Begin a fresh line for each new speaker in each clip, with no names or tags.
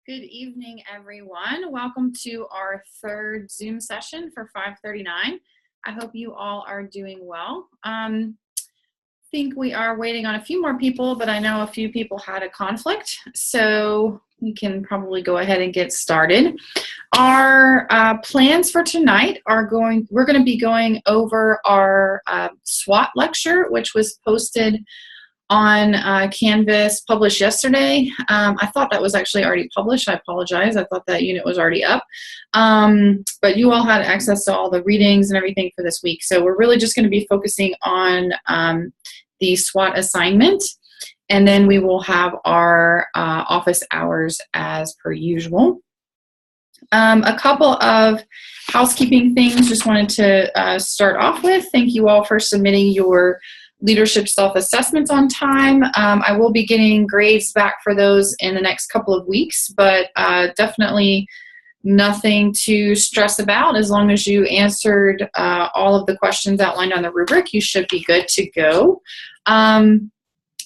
Good evening, everyone. Welcome to our third Zoom session for 5:39. I hope you all are doing well. I think we are waiting on a few more people, but I know a few people had a conflict, so we can probably go ahead and get started. Our plans for tonight are we're going to be going over our SWOT lecture, which was posted on Canvas, published yesterday. I thought that was actually already published. I apologize. I thought that unit was already up. But you all had access to all the readings and everything for this week. So we're really just going to be focusing on the SWOT assignment. And then we will have our office hours as per usual. A couple of housekeeping things just wanted to start off with. Thank you all for submitting your leadership self-assessments on time. I will be getting grades back for those in the next couple of weeks, but definitely nothing to stress about. As long as you answered all of the questions outlined on the rubric, you should be good to go. The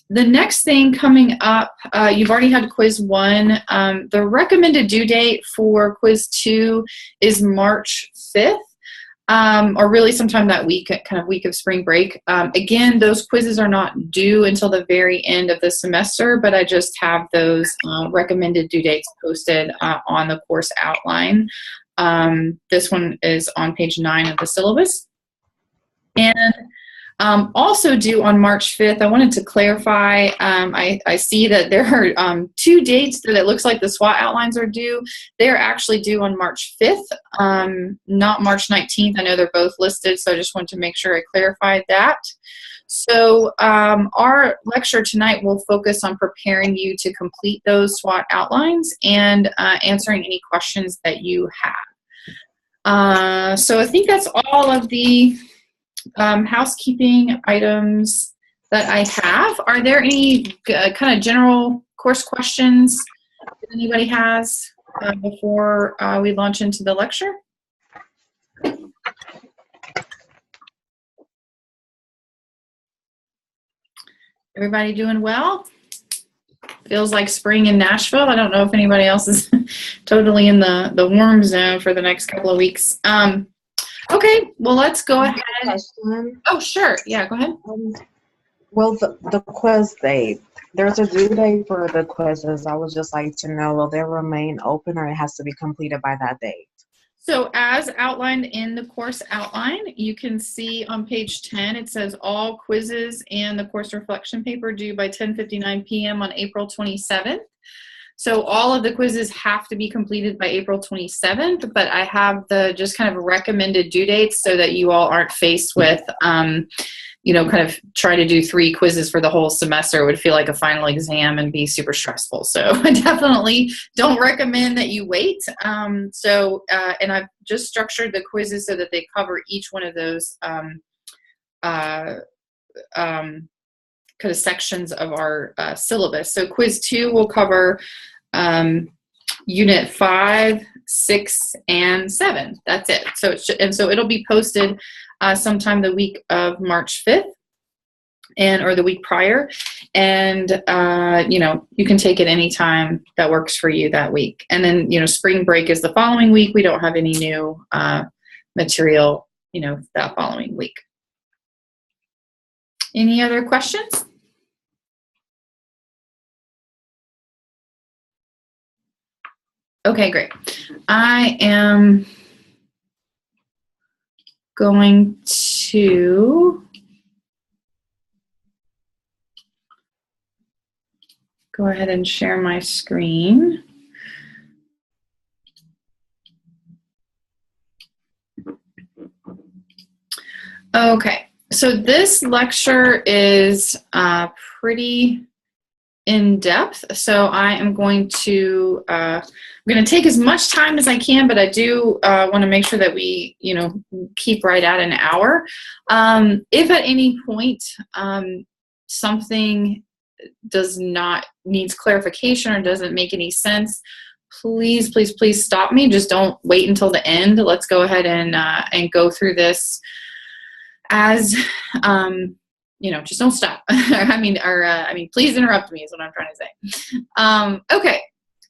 next thing coming up, you've already had quiz 1. The recommended due date for quiz 2 is March 5th. Or really sometime that week, kind of week of spring break. Again, those quizzes are not due until the very end of the semester, but I just have those recommended due dates posted on the course outline. This one is on page 9 of the syllabus. And also due on March 5th, I wanted to clarify, I see that there are 2 dates that it looks like the SWOT outlines are due. They're actually due on March 5th, not March 19th. I know they're both listed, so I just wanted to make sure I clarified that. So our lecture tonight will focus on preparing you to complete those SWOT outlines and answering any questions that you have. So I think that's all of the housekeeping items that I have. Are there any kind of general course questions that anybody has before we launch into the lecture? Everybody doing well? Feels like spring in Nashville. I don't know if anybody else is totally in the warm zone for the next couple of weeks. Okay, well, let's go ahead. Oh, sure. Yeah, go ahead.
Well, the quiz date, there's a due date for the quizzes. I would just like to know, will they remain open or it has to be completed by that date?
So as outlined in the course outline, you can see on page 10, it says all quizzes and the course reflection paper due by 10:59 p.m. on April 27th. So all of the quizzes have to be completed by April 27th, but I have the just kind of recommended due dates so that you all aren't faced with, kind of trying to do 3 quizzes for the whole semester. It would feel like a final exam and be super stressful. So I definitely don't recommend that you wait. And I've just structured the quizzes so that they cover each one of those kind of sections of our syllabus. So quiz 2 will cover unit 5, 6, and 7. That's it. So it'll be posted sometime the week of March 5th or the week prior. And, you can take it anytime that works for you that week. And then, spring break is the following week. We don't have any new material, that following week. Any other questions? Okay, great. I am going to go ahead and share my screen. Okay, so this lecture is pretty in-depth, so I am going to take as much time as I can, but I do want to make sure that we keep right at an hour. If at any point something needs clarification or doesn't make any sense, please stop me. Just don't wait until the end. Let's go ahead and go through this as just don't stop. Please interrupt me is what I'm trying to say. Okay,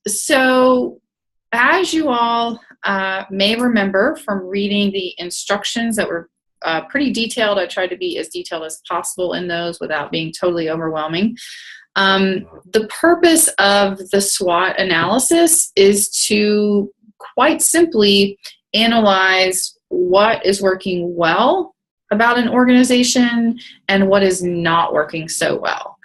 So as you all may remember from reading the instructions that were pretty detailed, I tried to be as detailed as possible in those without being totally overwhelming. The purpose of the SWOT analysis is to quite simply analyze what is working well about an organization and what is not working so well.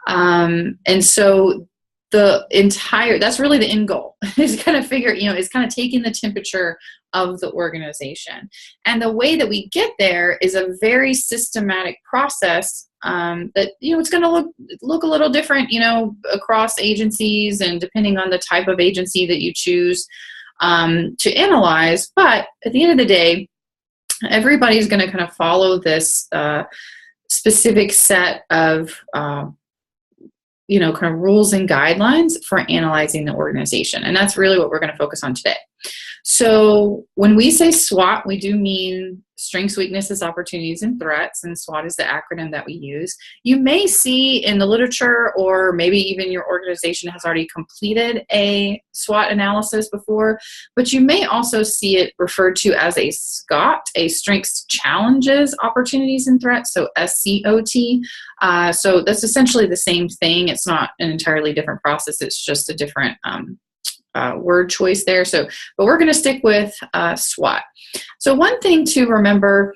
And so that's really the end goal is kind of is kind of taking the temperature of the organization. And the way that we get there is a very systematic process that, it's going to look a little different, across agencies and depending on the type of agency that you choose to analyze. But at the end of the day, everybody's going to kind of follow this specific set of kind of rules and guidelines for analyzing the organization. And that's really what we're going to focus on today. So when we say SWOT, we do mean strengths, weaknesses, opportunities, and threats. And SWOT is the acronym that we use. You may see in the literature, or maybe even your organization has already completed a SWOT analysis before, but you may also see it referred to as a SCOT, a strengths, challenges, opportunities, and threats. So SCOT. So that's essentially the same thing. It's not an entirely different process. It's just a different word choice there. But we're going to stick with SWOT. So one thing to remember,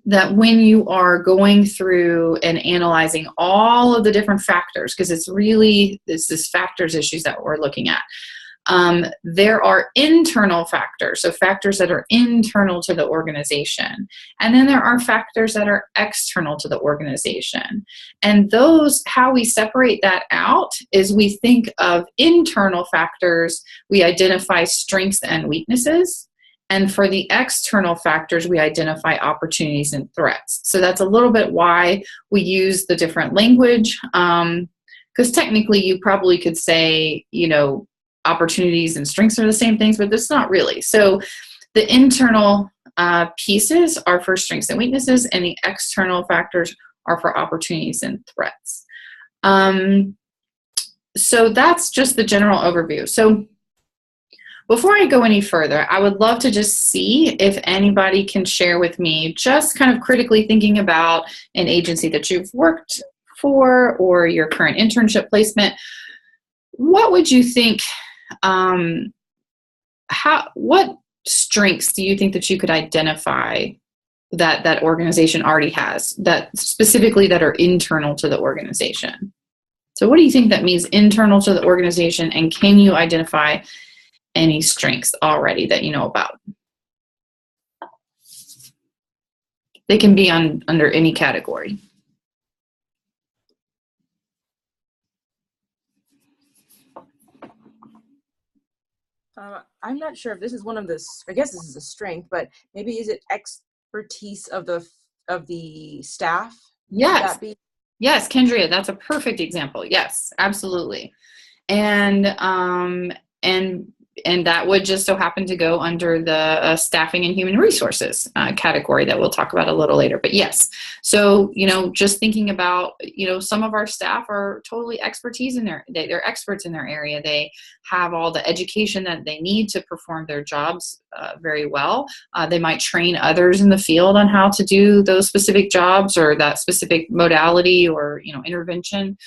that when you are going through and analyzing all of the different factors, because it's this factors issues that we're looking at, there are internal factors, so factors that are internal to the organization. And then there are factors that are external to the organization. And how we separate that out is we think of internal factors, we identify strengths and weaknesses. And for the external factors, we identify opportunities and threats. So that's a little bit why we use the different language. Because technically you probably could say, opportunities and strengths are the same things, but that's not really. So the internal pieces are for strengths and weaknesses, and the external factors are for opportunities and threats. So that's just the general overview. So before I go any further, I would love to just see if anybody can share with me, just kind of critically thinking about an agency that you've worked for or your current internship placement. What would you think, what strengths do you think that you could identify that organization already has, that specifically that are internal to the organization? So what do you think that means internal to the organization, and can you identify any strengths already that you know about? They can be under any category.
I'm not sure if this is one of the, I guess this is a strength, but maybe is it expertise of the staff?
Yes. Yes, Kendria, that's a perfect example. Yes, absolutely. And that would just so happen to go under the staffing and human resources category that we'll talk about a little later. But yes, so, just thinking about, some of our staff are totally they're experts in their area. They have all the education that they need to perform their jobs very well. They might train others in the field on how to do those specific jobs or that specific modality or, intervention.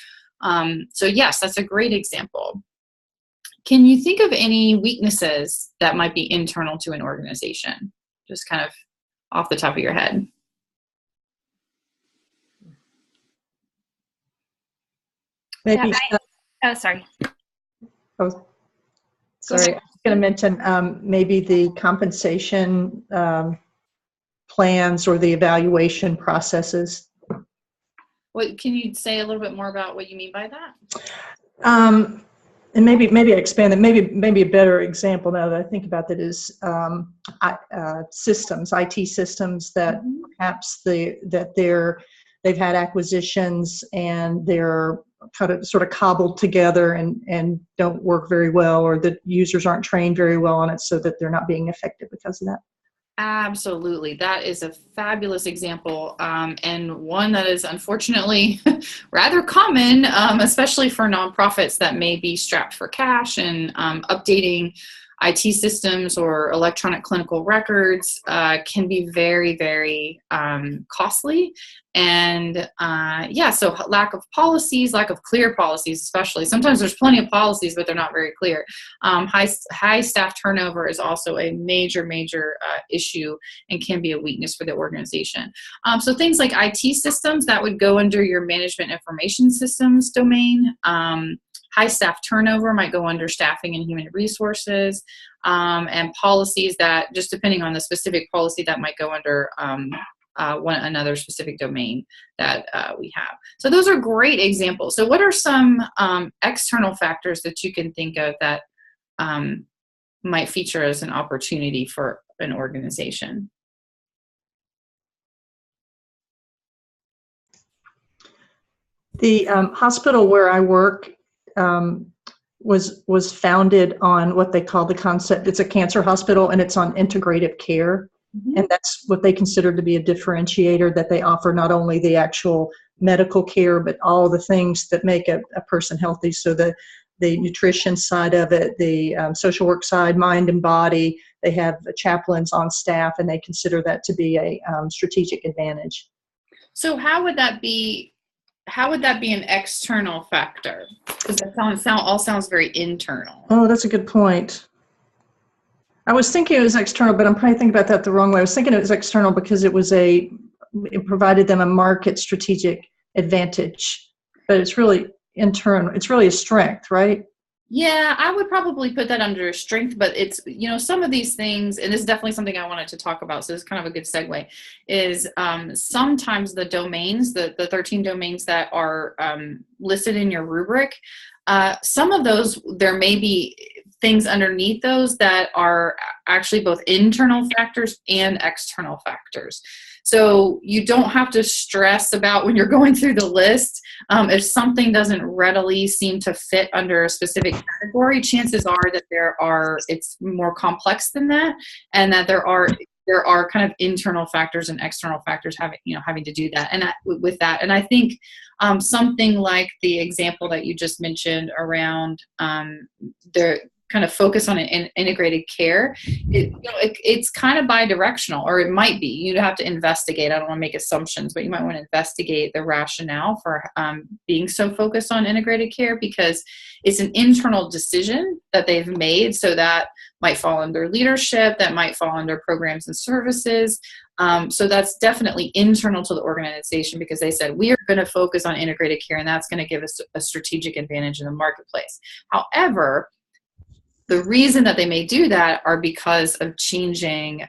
So yes, that's a great example. Can you think of any weaknesses that might be internal to an organization? Just kind of off the top of your head.
Maybe.
Sorry.
Oh, sorry. I was going to mention maybe the compensation plans or the evaluation processes.
What can you say a little bit more about what you mean by that?
And maybe I expand it. Maybe a better example now that I think about that is systems, IT systems that perhaps they've had acquisitions and they're kind of sort of cobbled together and don't work very well, or the users aren't trained very well on it, so that they're not being effective because of that.
Absolutely. That is a fabulous example, and one that is unfortunately rather common, especially for nonprofits that may be strapped for cash, and updating IT systems or electronic clinical records can be very, very costly. And yeah, so lack of policies, lack of clear policies, especially. Sometimes there's plenty of policies, but they're not very clear. High staff turnover is also a major, major issue and can be a weakness for the organization. So things like IT systems, that would go under your management information systems domain. High staff turnover might go under staffing and human resources, and policies that, just depending on the specific policy, that might go under another specific domain that we have. So those are great examples. So what are some external factors that you can think of that might feature as an opportunity for an organization?
The hospital where I work was founded on what they call the concept. It's a cancer hospital, and it's on integrative care. Mm-hmm. And that's what they consider to be a differentiator, that they offer not only the actual medical care, but all the things that make a person healthy. So the nutrition side of it, the social work side, mind and body. They have chaplains on staff, and they consider that to be a strategic advantage.
So how would that be an external factor? Because that all sounds very internal.
Oh, that's a good point. I was thinking it was external, but I'm probably thinking about that the wrong way. I was thinking it was external because it provided them a market strategic advantage, but it's really internal. It's really a strength, right?
Yeah, I would probably put that under a strength, but it's, some of these things, and this is definitely something I wanted to talk about, so it's kind of a good segue, is sometimes the domains, the 13 domains that are listed in your rubric, some of those, there may be things underneath those that are actually both internal factors and external factors. So you don't have to stress about, when you're going through the list, if something doesn't readily seem to fit under a specific category, chances are that it's more complex than that, and that there are kind of internal factors and external factors having to do that. And with that, and I think something like the example that you just mentioned around the kind of focus on an integrated care, it's kind of bi-directional, or it might be. You'd have to investigate. I don't want to make assumptions, but you might want to investigate the rationale for being so focused on integrated care, because it's an internal decision that they've made. So that might fall under leadership, that might fall under programs and services. So that's definitely internal to the organization, because they said, we are going to focus on integrated care, and that's going to give us a strategic advantage in the marketplace. However, the reason that they may do that are because of changing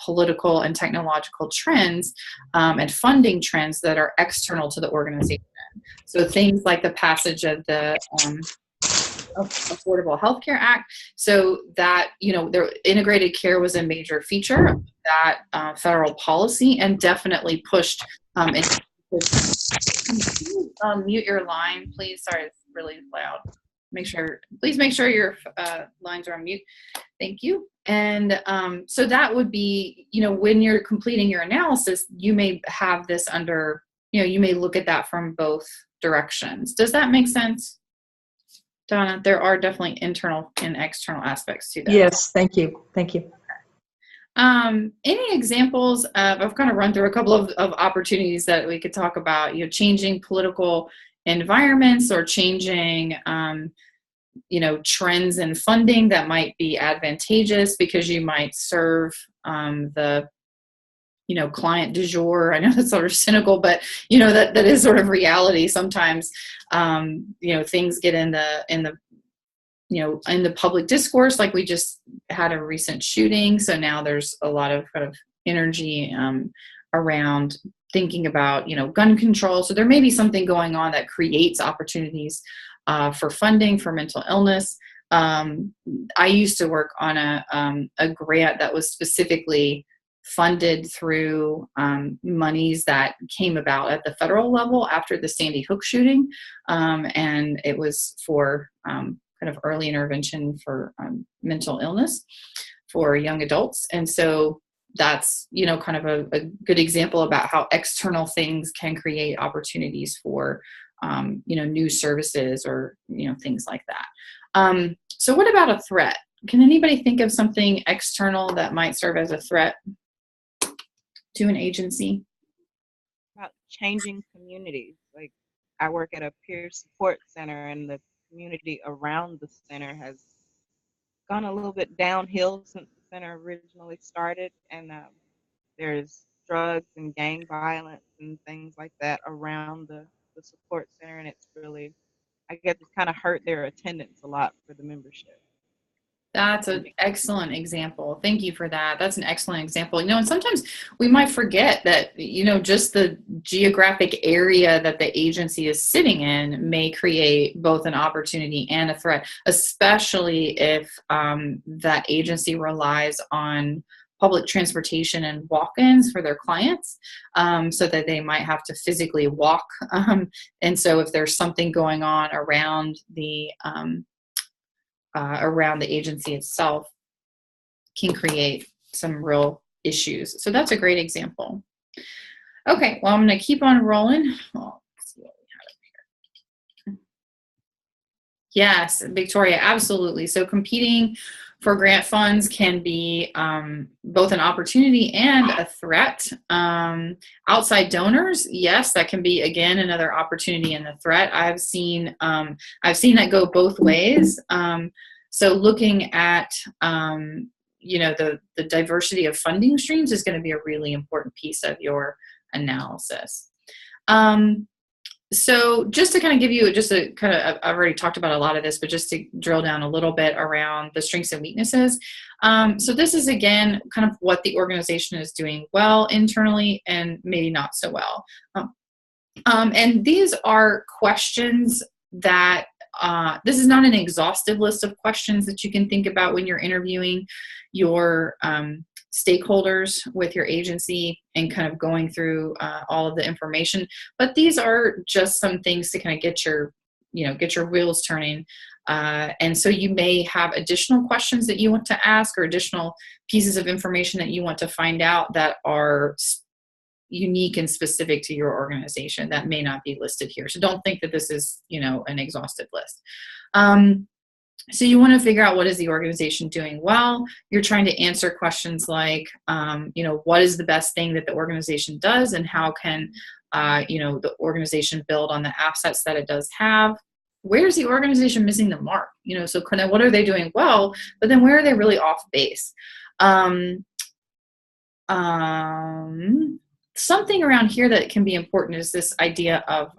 political and technological trends and funding trends that are external to the organization. So things like the passage of the Affordable Health Care Act, so that, their integrated care was a major feature of that federal policy, and definitely pushed mute your line, please. Sorry, it's really loud. Please make sure your lines are on mute. Thank you. And so that would be, when you're completing your analysis, you may have this under, you may look at that from both directions. Does that make sense, Donna? There are definitely internal and external aspects to that.
Yes, thank you. Thank you.
Any examples of, I've kind of run through a couple of opportunities that we could talk about, changing political environments, or changing, trends in funding that might be advantageous because you might serve the, client du jour. I know that's sort of cynical, but that is sort of reality. Sometimes, things get in the public discourse, like we just had a recent shooting. So now there's a lot of kind of energy around thinking about, gun control. So there may be something going on that creates opportunities for funding for mental illness. I used to work on a grant that was specifically funded through monies that came about at the federal level after the Sandy Hook shooting. And it was for kind of early intervention for mental illness for young adults. And so that's, kind of a good example about how external things can create opportunities for, new services or, things like that. So what about a threat? Can anybody think of something external that might serve as a threat to an agency?
About changing communities. Like, I work at a peer support center, and the community around the center has gone a little bit downhill since the center originally started, and there's drugs and gang violence and things like that around the support center, and it's really, I guess it's kind of hurt their attendance a lot for the membership.
That's an excellent example. Thank you for that. That's an excellent example. And sometimes we might forget that, just the geographic area that the agency is sitting in may create both an opportunity and a threat, especially if that agency relies on public transportation and walk-ins for their clients, so that they might have to physically walk. And so if there's something going on around the agency itself, can create some real issues. So that's a great example. Okay, well, I'm going to keep on rolling. Let's see what we have up here. Yes, Victoria, absolutely. So competing for grant funds can be both an opportunity and a threat. Outside donors, yes, that can be, again, another opportunity and a threat. I've seen that go both ways. So looking at the diversity of funding streams is going to be a really important piece of your analysis. So just to kind of give you I've already talked about a lot of this, but just to drill down a little bit around the strengths and weaknesses. So this is, again, kind of what the organization is doing well internally and maybe not so well. And these are questions that, this is not an exhaustive list of questions that you can think about when you're interviewing your stakeholders with your agency and kind of going through all of the information. But these are just some things to kind of get your wheels turning. And so you may have additional questions that you want to ask or additional pieces of information that you want to find out that are unique and specific to your organization that may not be listed here. So don't think that this is, an exhaustive list. So you want to figure out, what is the organization doing well? You're trying to answer questions like, what is the best thing that the organization does, and how can, the organization build on the assets that it does have? Where's the organization missing the mark? So kind of what are they doing well, but then where are they really off base? Something around here that can be important is this idea of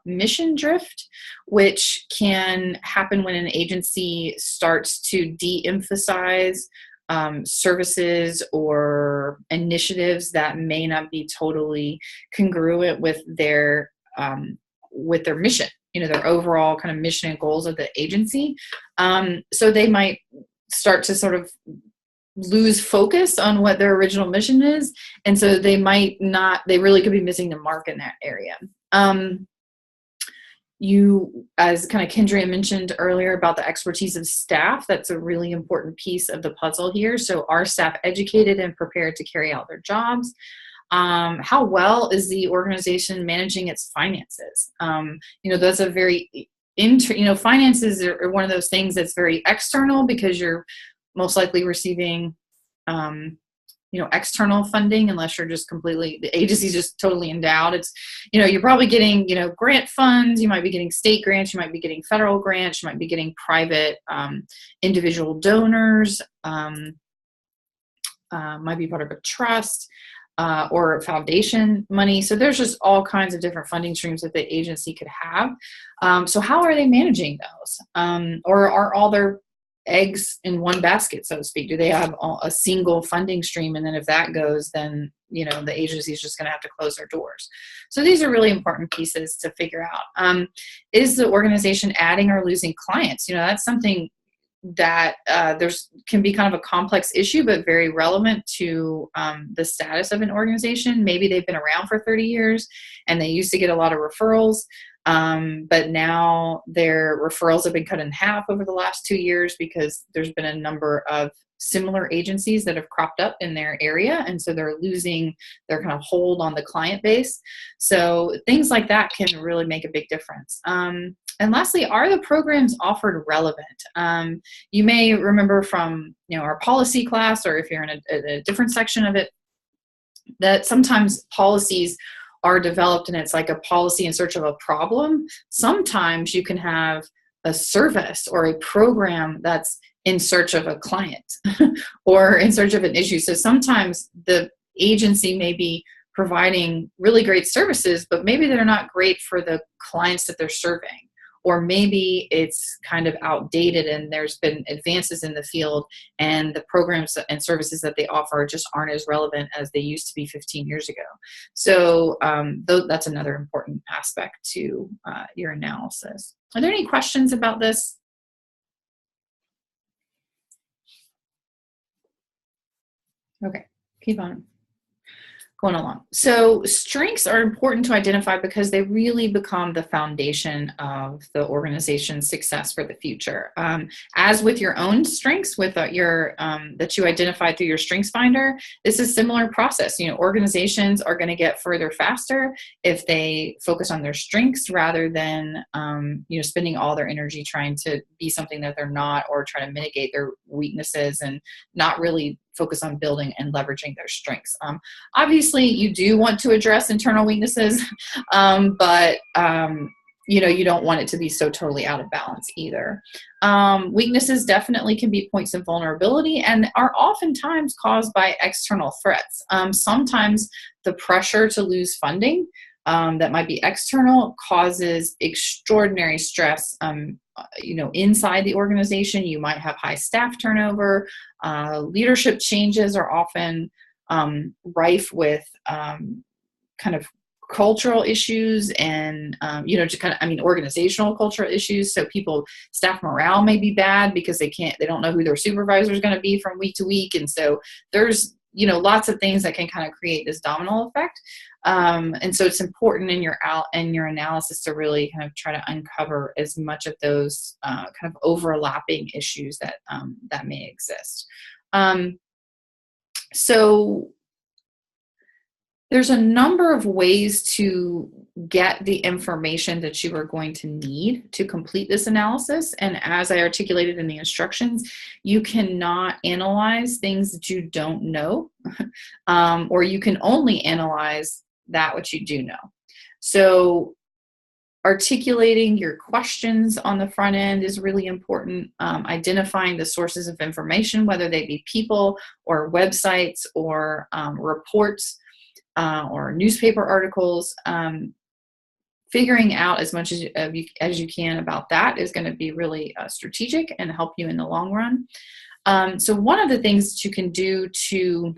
mission drift, which can happen when an agency starts to de-emphasize services or initiatives that may not be totally congruent with their mission, their overall kind of mission and goals of the agency. So they might start to sort of lose focus on what their original mission is. And so they really could be missing the mark in that area. As kind of Kendria mentioned earlier about the expertise of staff, that's a really important piece of the puzzle here. So are staff educated and prepared to carry out their jobs? How well is the organization managing its finances? That's a very, finances are one of those things that's very external, because you're most likely receiving, external funding, unless you're just completely, the agency's just totally endowed. It's, you're probably getting, grant funds, you might be getting state grants, you might be getting federal grants, you might be getting private, individual donors, might be part of a trust, or foundation money. So there's just all kinds of different funding streams that the agency could have. So how are they managing those? Or are all their eggs in one basket, so to speak? Do they have a single funding stream, and then if that goes, then the agency is just going to have to close their doors? So these are really important pieces to figure out. Is the organization adding or losing clients? That's something that can be kind of a complex issue, but very relevant to the status of an organization. Maybe they've been around for 30 years and they used to get a lot of referrals. But now their referrals have been cut in half over the last 2 years because there's been a number of similar agencies that have cropped up in their area. And so they're losing their kind of hold on the client base. So things like that can really make a big difference. And lastly, are the programs offered relevant? You may remember from our policy class, or if you're in a different section of it, that sometimes policies are developed and it's like a policy in search of a problem. Sometimes you can have a service or a program that's in search of a client or in search of an issue. So sometimes the agency may be providing really great services, but maybe they're not great for the clients that they're serving. Or maybe it's kind of outdated and there's been advances in the field and the programs and services that they offer just aren't as relevant as they used to be 15 years ago. So that's another important aspect to your analysis. Are there any questions about this? Okay, keep on going along. So strengths are important to identify because they really become the foundation of the organization's success for the future. As with your own strengths, with your that you identify through your Strengths Finder, this is a similar process. Organizations are going to get further faster if they focus on their strengths rather than spending all their energy trying to be something that they're not, or try to mitigate their weaknesses and not really focus on building and leveraging their strengths. Obviously, you do want to address internal weaknesses, but you don't want it to be so totally out of balance either. Weaknesses definitely can be points of vulnerability and are oftentimes caused by external threats. Sometimes the pressure to lose funding that might be external causes extraordinary stress inside the organization. You might have high staff turnover. Leadership changes are often rife with kind of cultural issues and organizational cultural issues. So staff morale may be bad because they don't know who their supervisor is going to be from week to week, and so there's lots of things that can kind of create this domino effect. And so it's important in your analysis to really kind of try to uncover as much of those kind of overlapping issues that may exist. So there's a number of ways to get the information that you are going to need to complete this analysis. And as I articulated in the instructions, you cannot analyze things that you don't know, or you can only analyze that which you do know. So articulating your questions on the front end is really important. Identifying the sources of information, whether they be people or websites or reports or newspaper articles, figuring out as much as you can about that is going to be really strategic and help you in the long run. So one of the things that you can do to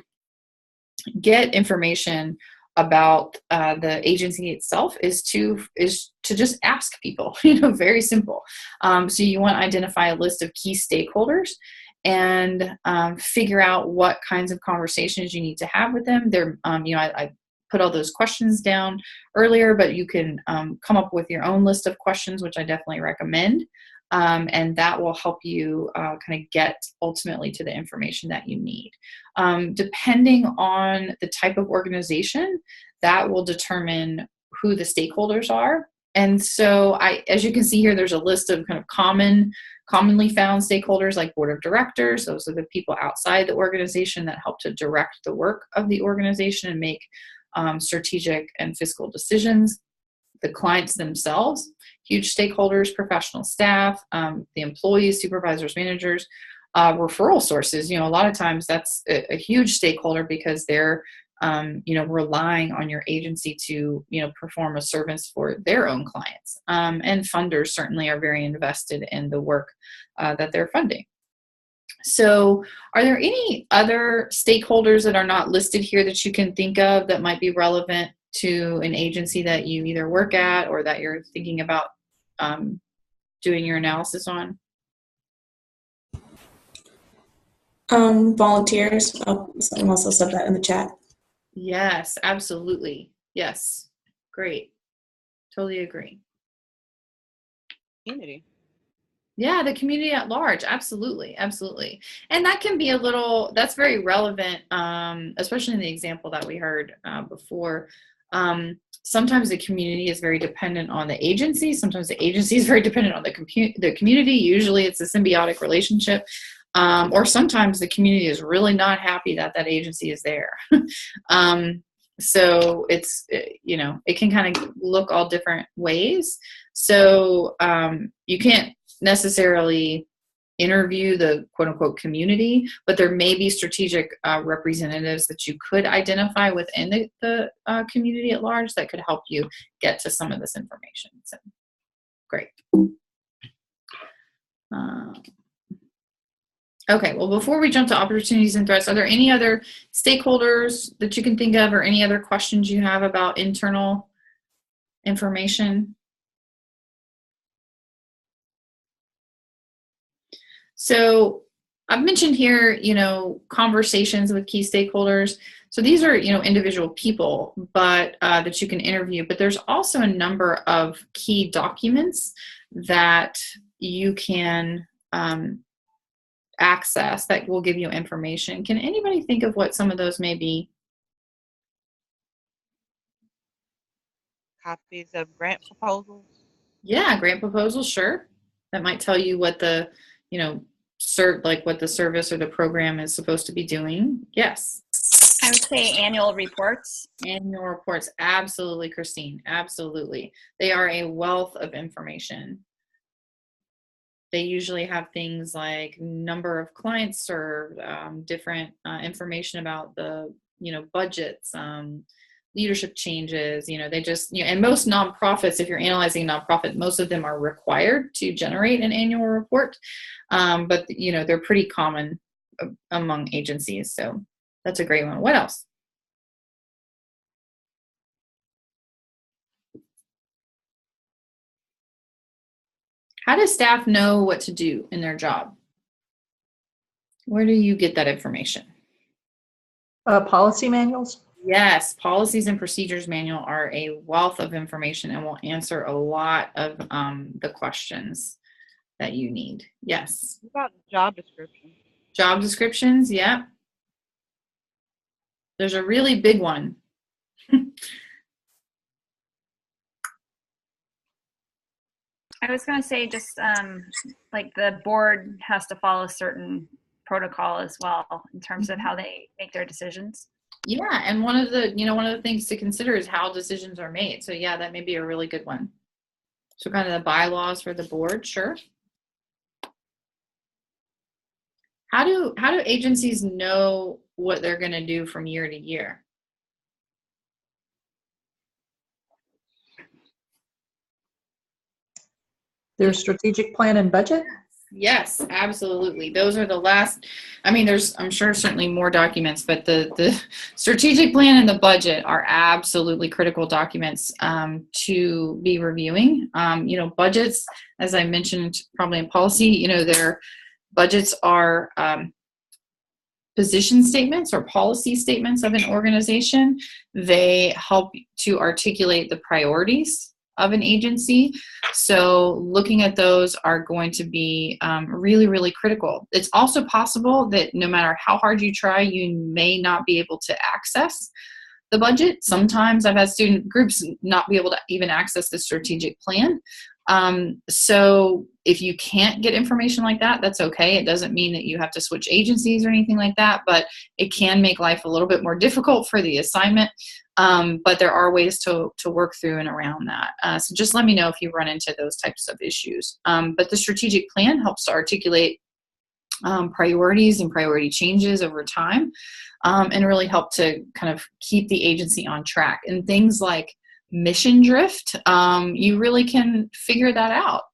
get information about the agency itself is to just ask people, very simple. So you want to identify a list of key stakeholders and figure out what kinds of conversations you need to have with them. I put all those questions down earlier, but you can come up with your own list of questions, which I definitely recommend. And that will help you kind of get ultimately to the information that you need. Depending on the type of organization, that will determine who the stakeholders are. And so as you can see here, there's a list of kind of commonly found stakeholders like board of directors. Those are the people outside the organization that help to direct the work of the organization and make strategic and fiscal decisions. The clients themselves, huge stakeholders, professional staff, the employees, supervisors, managers, referral sources. A lot of times that's a huge stakeholder because they're, relying on your agency to, perform a service for their own clients. And funders certainly are very invested in the work that they're funding. So are there any other stakeholders that are not listed here that you can think of that might be relevant to an agency that you either work at or that you're thinking about doing your analysis on?
Volunteers. Someone also said that in the chat.
Yes, absolutely. Yes. Great. Totally agree.
community.
Yeah, the community at large. Absolutely. Absolutely. And that can be that's very relevant, especially in the example that we heard before. Sometimes the community is very dependent on the agency. Sometimes the agency is very dependent on the community. Usually it's a symbiotic relationship. Or sometimes the community is really not happy that that agency is there. So it can kind of look all different ways. So you can't necessarily interview the quote unquote community, but there may be strategic representatives that you could identify within the community at large that could help you get to some of this information. So great. Okay, well, before we jump to opportunities and threats, are there any other stakeholders that you can think of or any other questions you have about internal information? So I've mentioned here, conversations with key stakeholders. So these are, individual people, but that you can interview. But there's also a number of key documents that you can access that will give you information. Can anybody think of what some of those may be?
Copies of grant proposals.
Yeah, grant proposals, sure. That might tell you what the, what the service or the program is supposed to be doing. Yes.
I would say annual reports.
Annual reports, absolutely, Christine, absolutely. They are a wealth of information. They usually have things like number of clients served, different information about the, budgets, leadership changes, they just, and most nonprofits, if you're analyzing a nonprofit, most of them are required to generate an annual report. But, they're pretty common among agencies. So that's a great one. What else? How does staff know what to do in their job? Where do you get that information?
Policy manuals.
Yes, policies and procedures manual are a wealth of information and will answer a lot of the questions that you need. Yes.
What about job descriptions?
Job descriptions, yeah. There's a really big one.
I was going to say just like the board has to follow certain protocol as well in terms of how they make their decisions.
Yeah, and one of the things to consider is how decisions are made. So yeah, that may be a really good one. So kind of the bylaws for the board, sure. How do agencies know what they're going to do from year to year?
Their strategic plan and budget?
Yes, absolutely. Those are the last, there's, I'm sure, certainly more documents, but the strategic plan and the budget are absolutely critical documents to be reviewing. Budgets, as I mentioned, probably in policy, their budgets are position statements or policy statements of an organization. They help to articulate the priorities of an agency. So looking at those are going to be really, really critical. It's also possible that no matter how hard you try, you may not be able to access the budget. Sometimes I've had student groups not be able to even access the strategic plan. So if you can't get information like that, that's okay. It doesn't mean that you have to switch agencies or anything like that, but it can make life a little bit more difficult for the assignment. But there are ways to work through and around that. So just let me know if you run into those types of issues. But the strategic plan helps to articulate priorities and priority changes over time, and really help to kind of keep the agency on track. And things like mission drift, you really can figure that out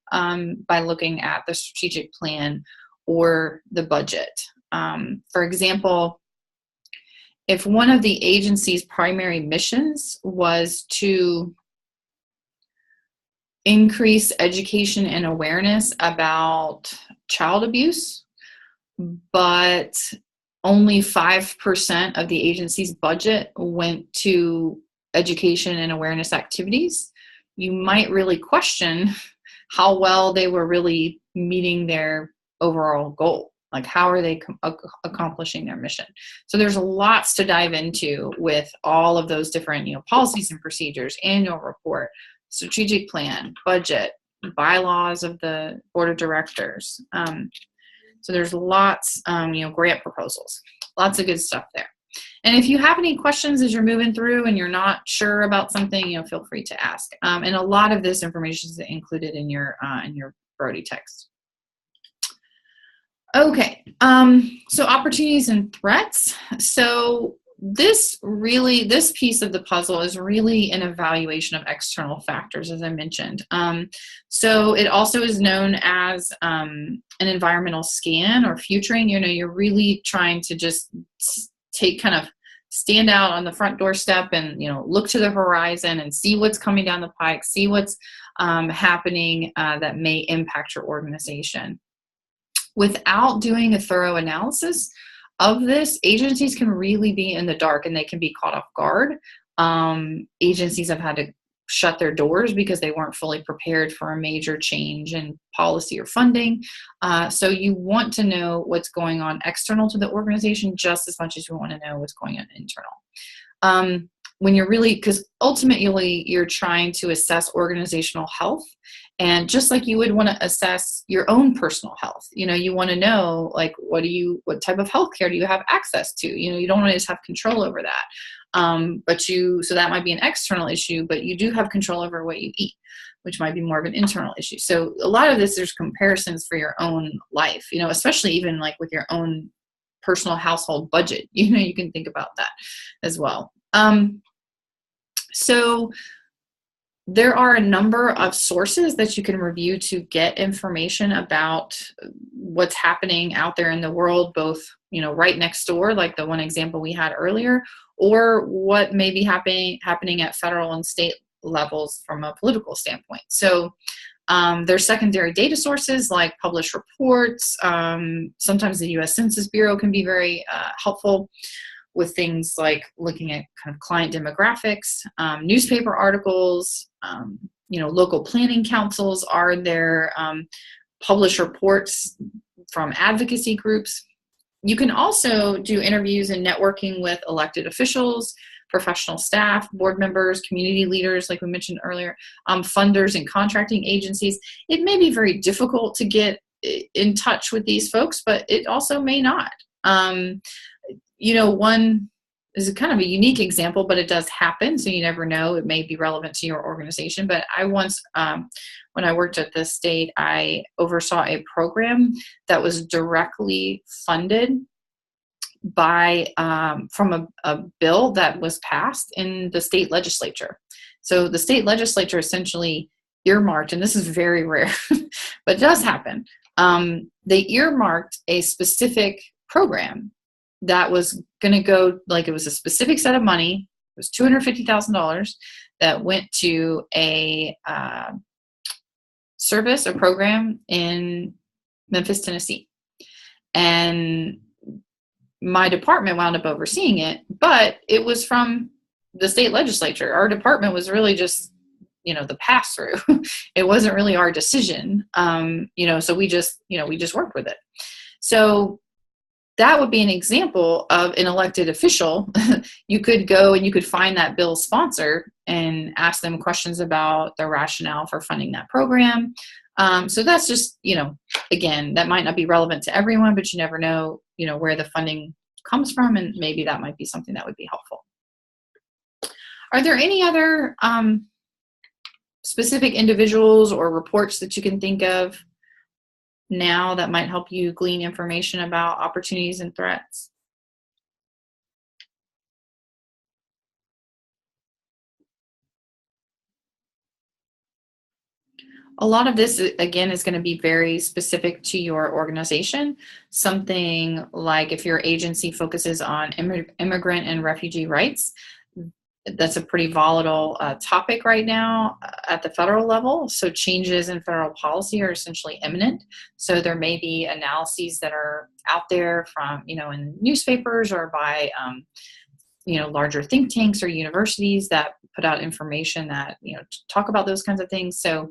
by looking at the strategic plan or the budget. For example, if one of the agency's primary missions was to increase education and awareness about child abuse, but only 5% of the agency's budget went to education and awareness activities, you might really question how well they were really meeting their overall goal. Like, how are they accomplishing their mission? So there's lots to dive into with all of those different, policies and procedures, annual report, strategic plan, budget, bylaws of the board of directors. So there's lots, grant proposals, lots of good stuff there. And if you have any questions as you're moving through and you're not sure about something, feel free to ask. And a lot of this information is included in your Brody text. Okay, so opportunities and threats. So this piece of the puzzle is really an evaluation of external factors, as I mentioned. So it also is known as an environmental scan or futuring. You're really trying to just stand out on the front doorstep and, look to the horizon and see what's coming down the pike, see what's happening that may impact your organization. Without doing a thorough analysis of this, agencies can really be in the dark and they can be caught off guard. Agencies have had to shut their doors because they weren't fully prepared for a major change in policy or funding. So you want to know what's going on external to the organization just as much as you want to know what's going on internal. When you're because ultimately you're trying to assess organizational health. And just like you would want to assess your own personal health, you want to know, like, what type of healthcare do you have access to? You don't want to just have control over that. So that might be an external issue, but you do have control over what you eat, which might be more of an internal issue. So a lot of this, there's comparisons for your own life, especially even like with your own personal household budget, you can think about that as well. So there are a number of sources that you can review to get information about what's happening out there in the world, both, right next door, like the one example we had earlier, or what may be happening at federal and state levels from a political standpoint. So there's secondary data sources like published reports. Sometimes the U.S. Census Bureau can be very helpful with things like looking at kind of client demographics, newspaper articles, local planning councils are there, published reports from advocacy groups. You can also do interviews and networking with elected officials, professional staff, board members, community leaders, like we mentioned earlier, funders and contracting agencies. It may be very difficult to get in touch with these folks, but it also may not. One is kind of a unique example, but it does happen. So you never know. It may be relevant to your organization. But I once, when I worked at the state, I oversaw a program that was directly funded by from a bill that was passed in the state legislature. So the state legislature essentially earmarked, and this is very rare, but it does happen. They earmarked a specific program that was going to go, like, it was a specific set of money. It was $250,000 that went to a service or program in Memphis, Tennessee. And my department wound up overseeing it, but it was from the state legislature. Our department was really just, the pass through. It wasn't really our decision. So we just worked with it. So that would be an example of an elected official. You could go and you could find that bill's sponsor and ask them questions about the rationale for funding that program. So that's just, again, that might not be relevant to everyone, but you never know, where the funding comes from, and maybe that might be something that would be helpful. Are there any other specific individuals or reports that you can think of now that might help you glean information about opportunities and threats? A lot of this, again, is going to be very specific to your organization. Something like if your agency focuses on immigrant and refugee rights, that's a pretty volatile topic right now at the federal level. So changes in federal policy are essentially imminent. So there may be analyses that are out there from, in newspapers or by, larger think tanks or universities that put out information that, talk about those kinds of things. So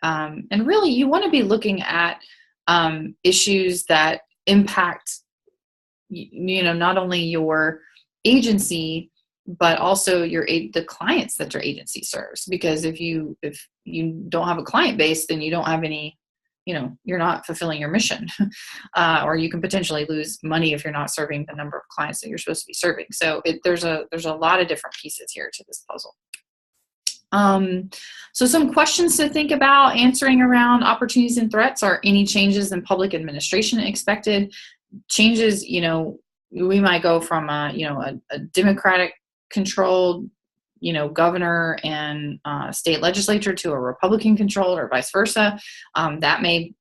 And really, you want to be looking at issues that impact, not only your agency, but also the clients that your agency serves. Because if you don't have a client base, then you don't have any, you're not fulfilling your mission, or you can potentially lose money if you're not serving the number of clients that you're supposed to be serving. So there's a lot of different pieces here to this puzzle. So some questions to think about answering around opportunities and threats are: any changes in public administration expected? Changes, we might go from a Democratic controlled, governor and state legislature to a Republican controlled, or vice versa. That may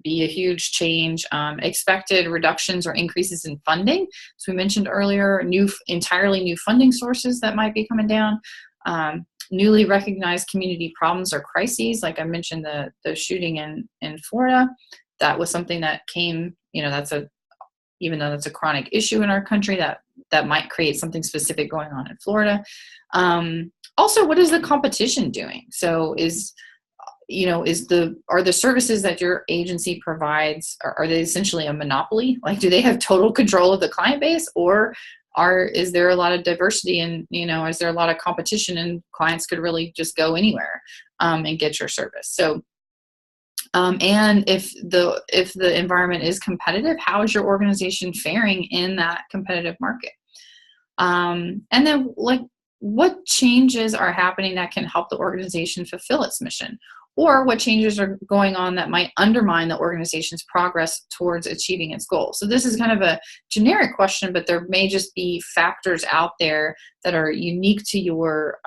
be a huge change. Expected reductions or increases in funding. So we mentioned earlier, entirely new funding sources that might be coming down. Newly recognized community problems or crises, like I mentioned the shooting in Florida. That was something that came, even though that's a chronic issue in our country, that might create something specific going on in Florida. Also, what is the competition doing? So are the services that your agency provides, are they essentially a monopoly? Like, do they have total control of the client base, or is there a lot of diversity, and is there a lot of competition, and clients could really just go anywhere and get your service? So and if the environment is competitive, how is your organization faring in that competitive market? And then, like, what changes are happening that can help the organization fulfill its mission? Or what changes are going on that might undermine the organization's progress towards achieving its goal? So this is kind of a generic question, but there may just be factors out there that are unique to your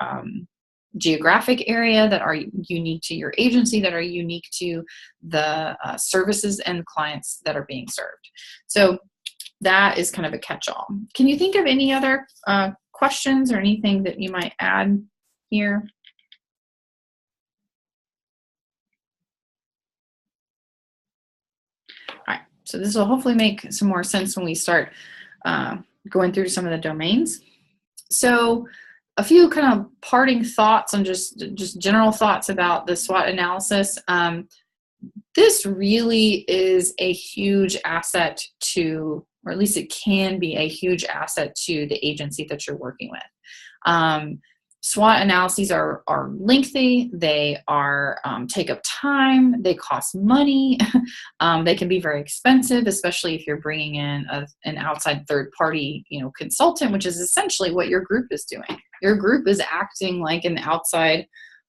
geographic area, that are unique to your agency, that are unique to the services and clients that are being served. So that is kind of a catch-all. Can you think of any other questions or anything that you might add here? All right, so this will hopefully make some more sense when we start going through some of the domains. So a few kind of parting thoughts on just general thoughts about the SWOT analysis. This really is a huge asset to, or at least it can be a huge asset to the agency that you're working with. SWOT analyses are lengthy. They are take up time. They cost money. They can be very expensive, especially if you're bringing in an outside third party, consultant, which is essentially what your group is doing. Your group is acting like an outside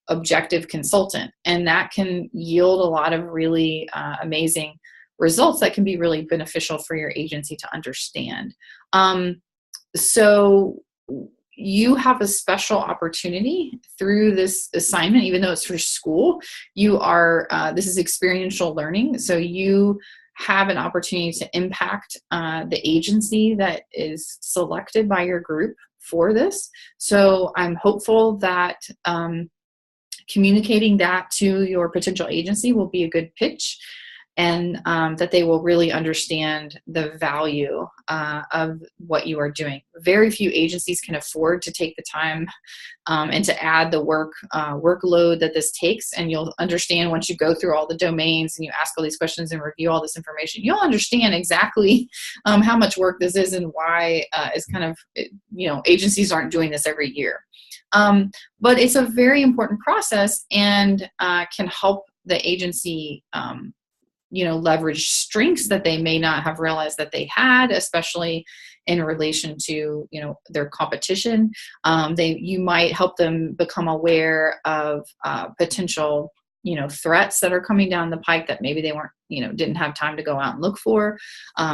objective consultant, and that can yield a lot of really amazing results that can be really beneficial for your agency to understand. So you have a special opportunity through this assignment, even though it's for school. You are, this is experiential learning. So you have an opportunity to impact the agency that is selected by your group for this. So I'm hopeful that communicating that to your potential agency will be a good pitch, and that they will really understand the value of what you are doing. Very few agencies can afford to take the time and to add the workload that this takes. And you'll understand once you go through all the domains and you ask all these questions and review all this information, you'll understand exactly how much work this is and why it's kind of, agencies aren't doing this every year. But it's a very important process, and can help the agency leverage strengths that they may not have realized that they had, especially in relation to, their competition. You might help them become aware of potential, threats that are coming down the pike that maybe they weren't, didn't have time to go out and look for.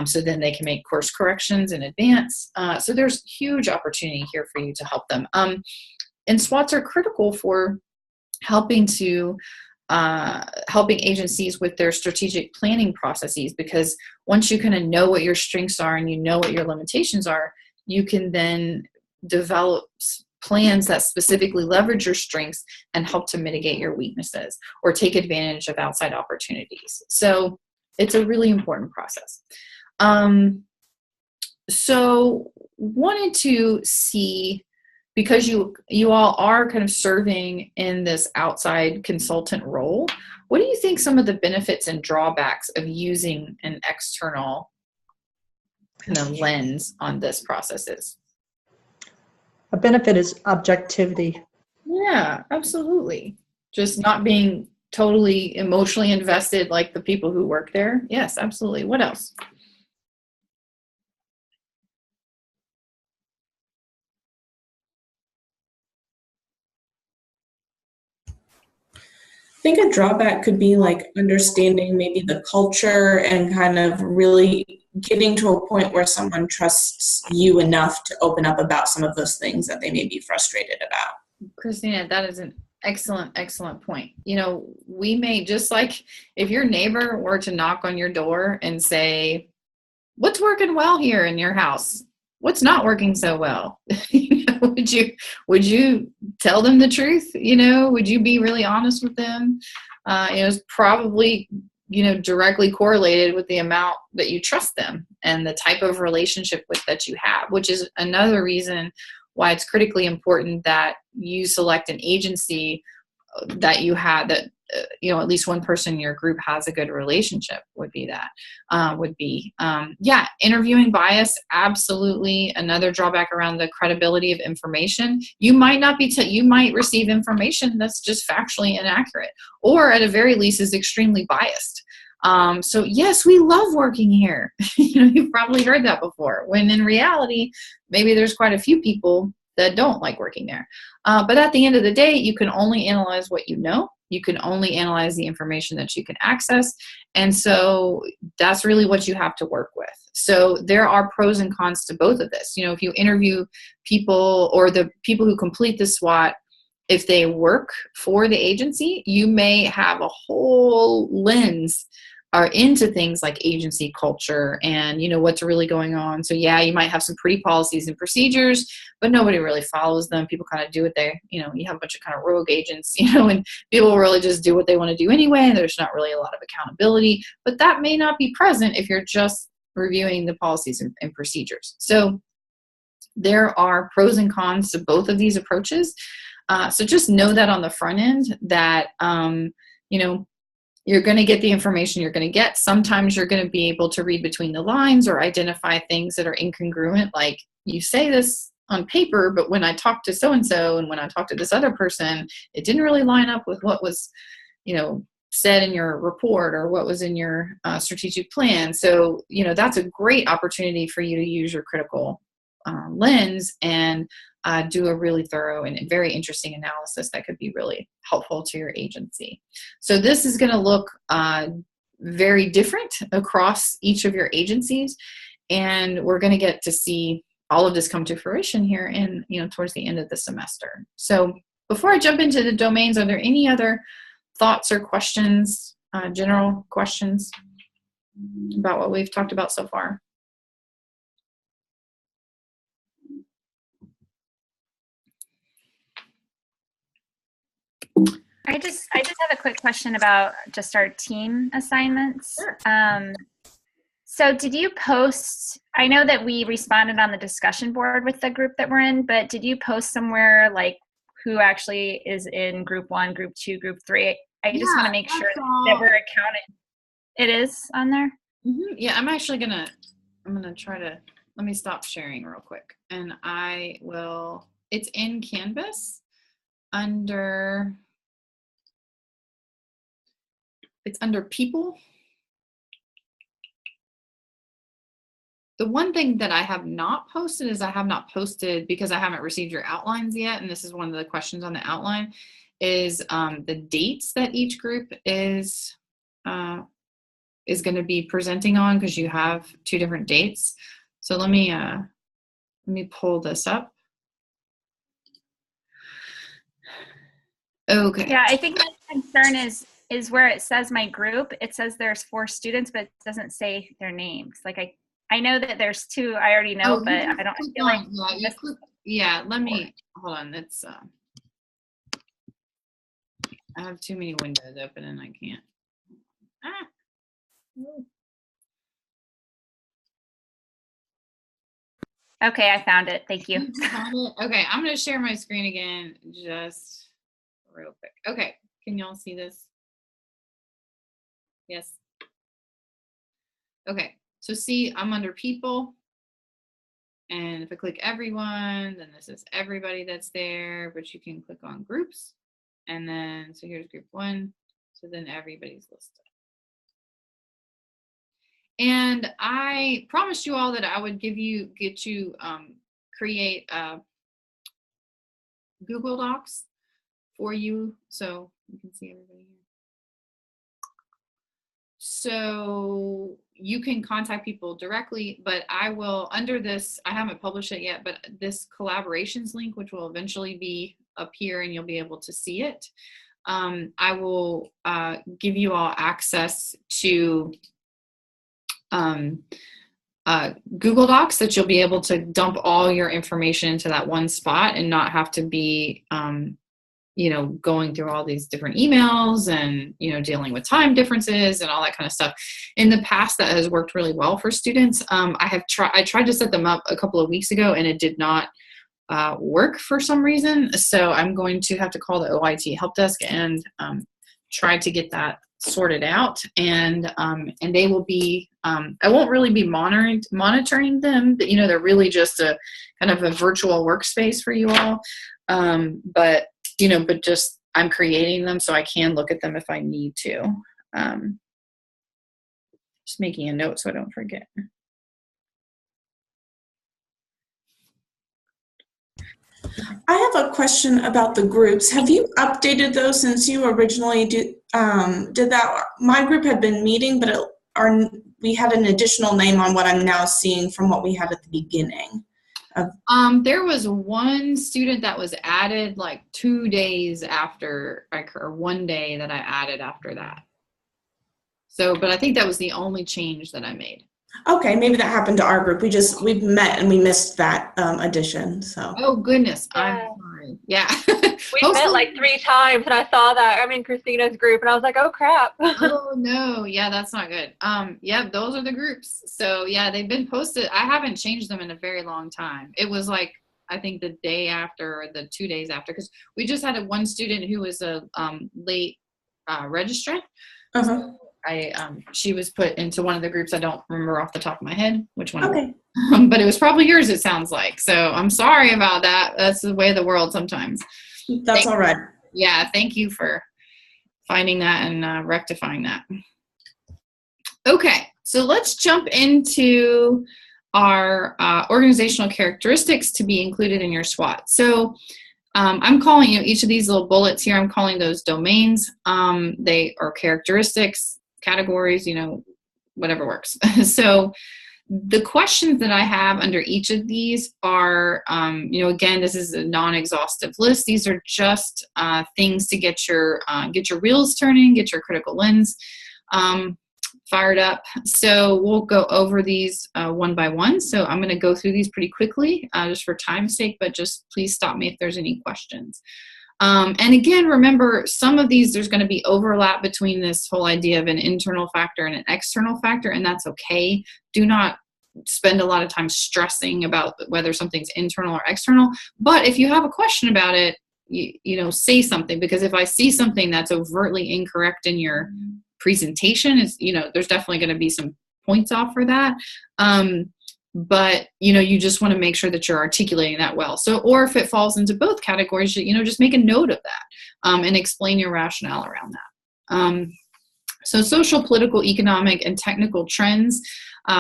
So then they can make course corrections in advance. So there's huge opportunity here for you to help them. And SWOTs are critical for helping agencies with their strategic planning processes, because once you kind of know what your strengths are and you know what your limitations are, you can then develop plans that specifically leverage your strengths and help to mitigate your weaknesses or take advantage of outside opportunities. So it's a really important process. So wanted to see, because you all are kind of serving in this outside consultant role, What do you think some of the benefits and drawbacks of using an external kind of lens on this process is?
A benefit is objectivity.
Yeah, absolutely. Just not being totally emotionally invested like the people who work there. Yes, absolutely. What else?
I think a drawback could be like understanding maybe the culture and kind of really getting to a point where someone trusts you enough to open up about some of those things that they may be frustrated about.
Christina, that is an excellent point. You know, we may, just like if your neighbor were to knock on your door and say, what's working well here in your house? What's not working so well? You know, would you tell them the truth? You know, would you be really honest with them? It's probably, you know, directly correlated with the amount that you trust them and the type of relationship that you have, which is another reason why it's critically important that you select an agency that you have that you know, at least one person in your group has a good relationship. Yeah, interviewing bias, absolutely another drawback around the credibility of information. You might not be you might receive information that's just factually inaccurate, or at a very least is extremely biased. So yes, we love working here. You know, you've probably heard that before, when in reality, maybe there's quite a few people that don't like working there. But at the end of the day, you can only analyze what you know. You can only analyze the information that you can access. And so that's really what you have to work with. So there are pros and cons to both of this. You know, if you interview people, or the people who complete the SWOT, if they work for the agency, you may have a whole lens into things like agency culture and, you know, what's really going on. So yeah, you might have some pretty policies and procedures, but nobody really follows them. People kind of do what they, you know, you have a bunch of kind of rogue agents, you know, and people really just do what they want to do anyway. And there's not really a lot of accountability, but that may not be present if you're just reviewing the policies and procedures. So there are pros and cons to both of these approaches. So just know that on the front end that, you know, you're going to get the information you're going to get. Sometimes you're going to be able to read between the lines or identify things that are incongruent. Like, you say this on paper, but when I talked to so-and-so and when I talked to this other person, it didn't really line up with what was, you know, said in your report or what was in your strategic plan. So, you know, that's a great opportunity for you to use your critical lens and do a really thorough and very interesting analysis that could be really helpful to your agency. So this is going to look very different across each of your agencies, and we're going to get to see all of this come to fruition here in, you know, towards the end of the semester. So before I jump into the domains, are there any other thoughts or questions, general questions about what we've talked about so far?
I just have a quick question about just our team assignments.
Sure.
So did you post, I know that we responded on the discussion board with the group that we're in, but did you post somewhere like who actually is in group 1, group 2, group 3? I just want to make sure that we're accounted. It is on there?
Mm-hmm. Yeah, I'm actually gonna try to, let me stop sharing real quick, and I will, it's in Canvas under, it's under people. The one thing that I have not posted is I have not posted, because I haven't received your outlines yet, and this is one of the questions on the outline, is the dates that each group is going to be presenting on, because you have 2 different dates. So let me pull this up. Okay.
Yeah, I think my concern is where it says my group, it says there's 4 students, but it doesn't say their names. Like I know that there's 2 I already know, but I don't feel like.
Yeah, let me, hold on. It's, I have too many windows open and I can't.
Okay, I found it. Thank you.
Okay, I'm going to share my screen again just real quick. Okay, can y'all see this? Yes. Okay, so see, I'm under people. And if I click everyone, then this is everybody that's there, but you can click on groups. And then, so here's group 1. So then everybody's listed. And I promised you all that I would get you create Google Docs for you, so you can see everybody here. So you can contact people directly, but I will, under this, I haven't published it yet, but this collaborations link, which will eventually be up here and you'll be able to see it. I will give you all access to Google Docs that you'll be able to dump all your information into that one spot and not have to be, going through all these different emails and, dealing with time differences and all that kind of stuff. In the past, that has worked really well for students. I tried to set them up a couple of weeks ago and it did not work for some reason. So I'm going to have to call the OIT help desk and try to get that sorted out. And they will be, I won't really be monitoring them, but they're really just a kind of a virtual workspace for you all. But just I'm creating them so I can look at them if I need to. Just making a note so I don't forget.
I have a question about the groups. Have you updated those since you originally did that? My group had been meeting, but we had an additional name on what I'm now seeing from what we had at the beginning.
There was one student that was added like 2 days after, or 1 day that I added after that. So, but I think that was the only change that I made.
Okay, maybe that happened to our group. We've met and we missed that addition. So.
Oh goodness,
Yeah.
I'm sorry. Yeah.
We met like 3 times and I saw that I'm in Christina's group and I was like, oh crap.
Oh no, yeah, that's not good. Yeah, those are the groups. So yeah, they've been posted. I haven't changed them in a very long time. It was like, I think the day after or the 2 days after, because we just had one student who was a late registrant.
Uh-huh.
She was put into one of the groups. I don't remember off the top of my head which one.
Okay.
But it was probably yours, it sounds like. So I'm sorry about that. That's the way of the world sometimes.
That's all right.
Yeah, thank you for finding that and rectifying that. Okay, so let's jump into our organizational characteristics to be included in your SWOT. So I'm calling each of these little bullets here, I'm calling those domains. They are characteristics, categories, whatever works. So the questions that I have under each of these are, again, this is a non-exhaustive list. These are just things to get your wheels turning, get your critical lens fired up. So we'll go over these one by one. So I'm going to go through these pretty quickly just for time's sake, but just please stop me if there's any questions. And again, remember, some of these, there's going to be overlap between this whole idea of an internal factor and an external factor, and that's okay. Do not spend a lot of time stressing about whether something's internal or external. But if you have a question about it, say something, because if I see something that's overtly incorrect in your presentation, there's definitely going to be some points off for that. But you just want to make sure that you're articulating that well. So, or if it falls into both categories, just make a note of that and explain your rationale around that. So social, political, economic, and technical trends.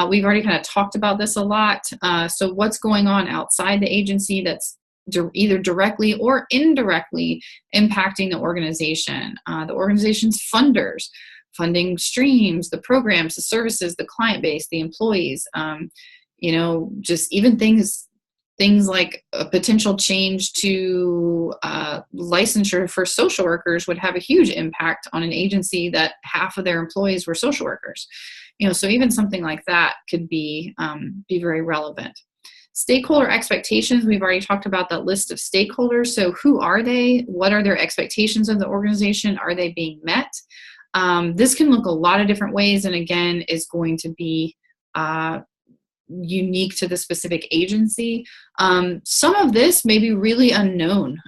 We've already kind of talked about this a lot. So what's going on outside the agency that's either directly or indirectly impacting the organization, the organization's funders, funding streams, the programs, the services, the client base, the employees, just even things like a potential change to licensure for social workers would have a huge impact on an agency that half of their employees were social workers. So even something like that could be very relevant. Stakeholder expectations, we've already talked about that list of stakeholders. So who are they? What are their expectations of the organization? Are they being met? This can look a lot of different ways, and again, is going to be unique to the specific agency. Some of this may be really unknown.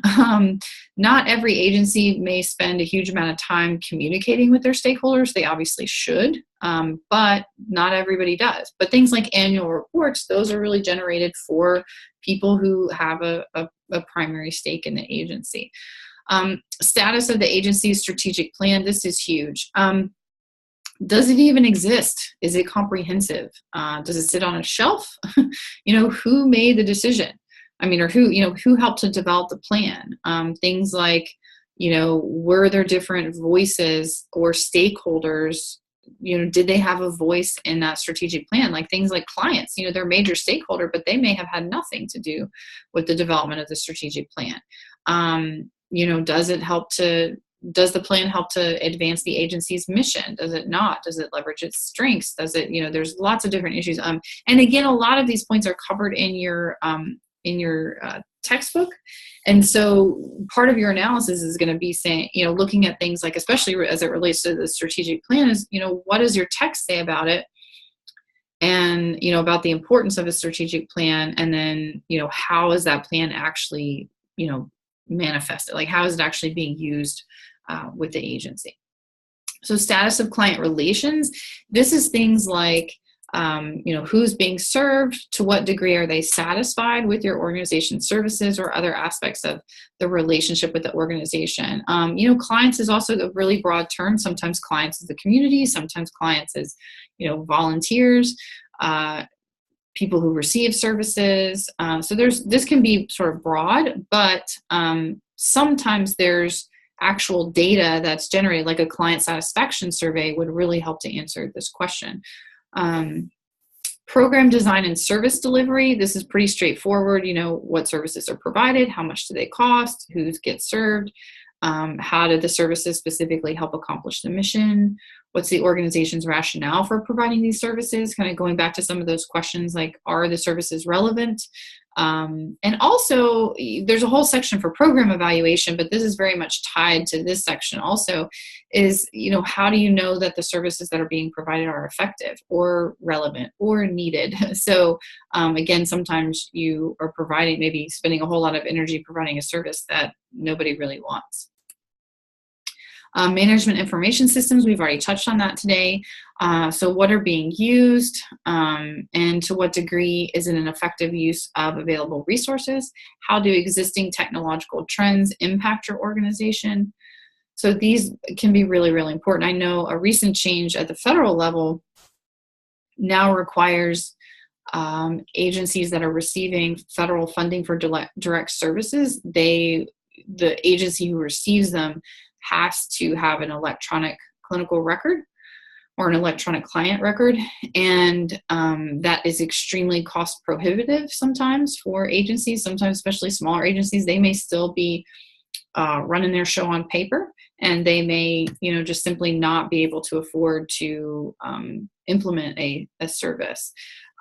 Not every agency may spend a huge amount of time communicating with their stakeholders. They obviously should, but not everybody does. But things like annual reports, those are really generated for people who have a primary stake in the agency. Status of the agency's strategic plan, this is huge. Does it even exist? Is it comprehensive? Does it sit on a shelf? Who made the decision? Or who helped to develop the plan? Things like, were there different voices or stakeholders? Did they have a voice in that strategic plan? Like things like clients, they're a major stakeholder, but they may have had nothing to do with the development of the strategic plan. Does the plan help to advance the agency's mission? Does it not? Does it leverage its strengths? Does it, there's lots of different issues. And again, a lot of these points are covered in your textbook. And so part of your analysis is going to be saying, looking at things like, especially as it relates to the strategic plan, is, what does your text say about it? And, about the importance of a strategic plan. And then, how is that plan actually, manifested? Like, how is it actually being used with the agency? So status of client relations, this is things like, who's being served, to what degree are they satisfied with your organization's services or other aspects of the relationship with the organization. Clients is also a really broad term. Sometimes clients is the community, sometimes clients is, volunteers, people who receive services. So this can be sort of broad, but sometimes there's actual data that's generated, like a client satisfaction survey would really help to answer this question. Program design and service delivery, this is pretty straightforward. What services are provided, how much do they cost, who gets served, how do the services specifically help accomplish the mission, what's the organization's rationale for providing these services, kind of going back to some of those questions like, are the services relevant? And also, there's a whole section for program evaluation, but this is very much tied to this section also, is, how do you know that the services that are being provided are effective or relevant or needed? So again, sometimes you are maybe spending a whole lot of energy providing a service that nobody really wants. Management information systems, we've already touched on that today. So what are being used, and to what degree is it an effective use of available resources? How do existing technological trends impact your organization? So these can be really, really important. I know a recent change at the federal level now requires agencies that are receiving federal funding for direct services, the agency who receives them has to have an electronic clinical record or an electronic client record. And that is extremely cost prohibitive sometimes for agencies, sometimes especially smaller agencies. They may still be running their show on paper, and they may, just simply not be able to afford to implement a service.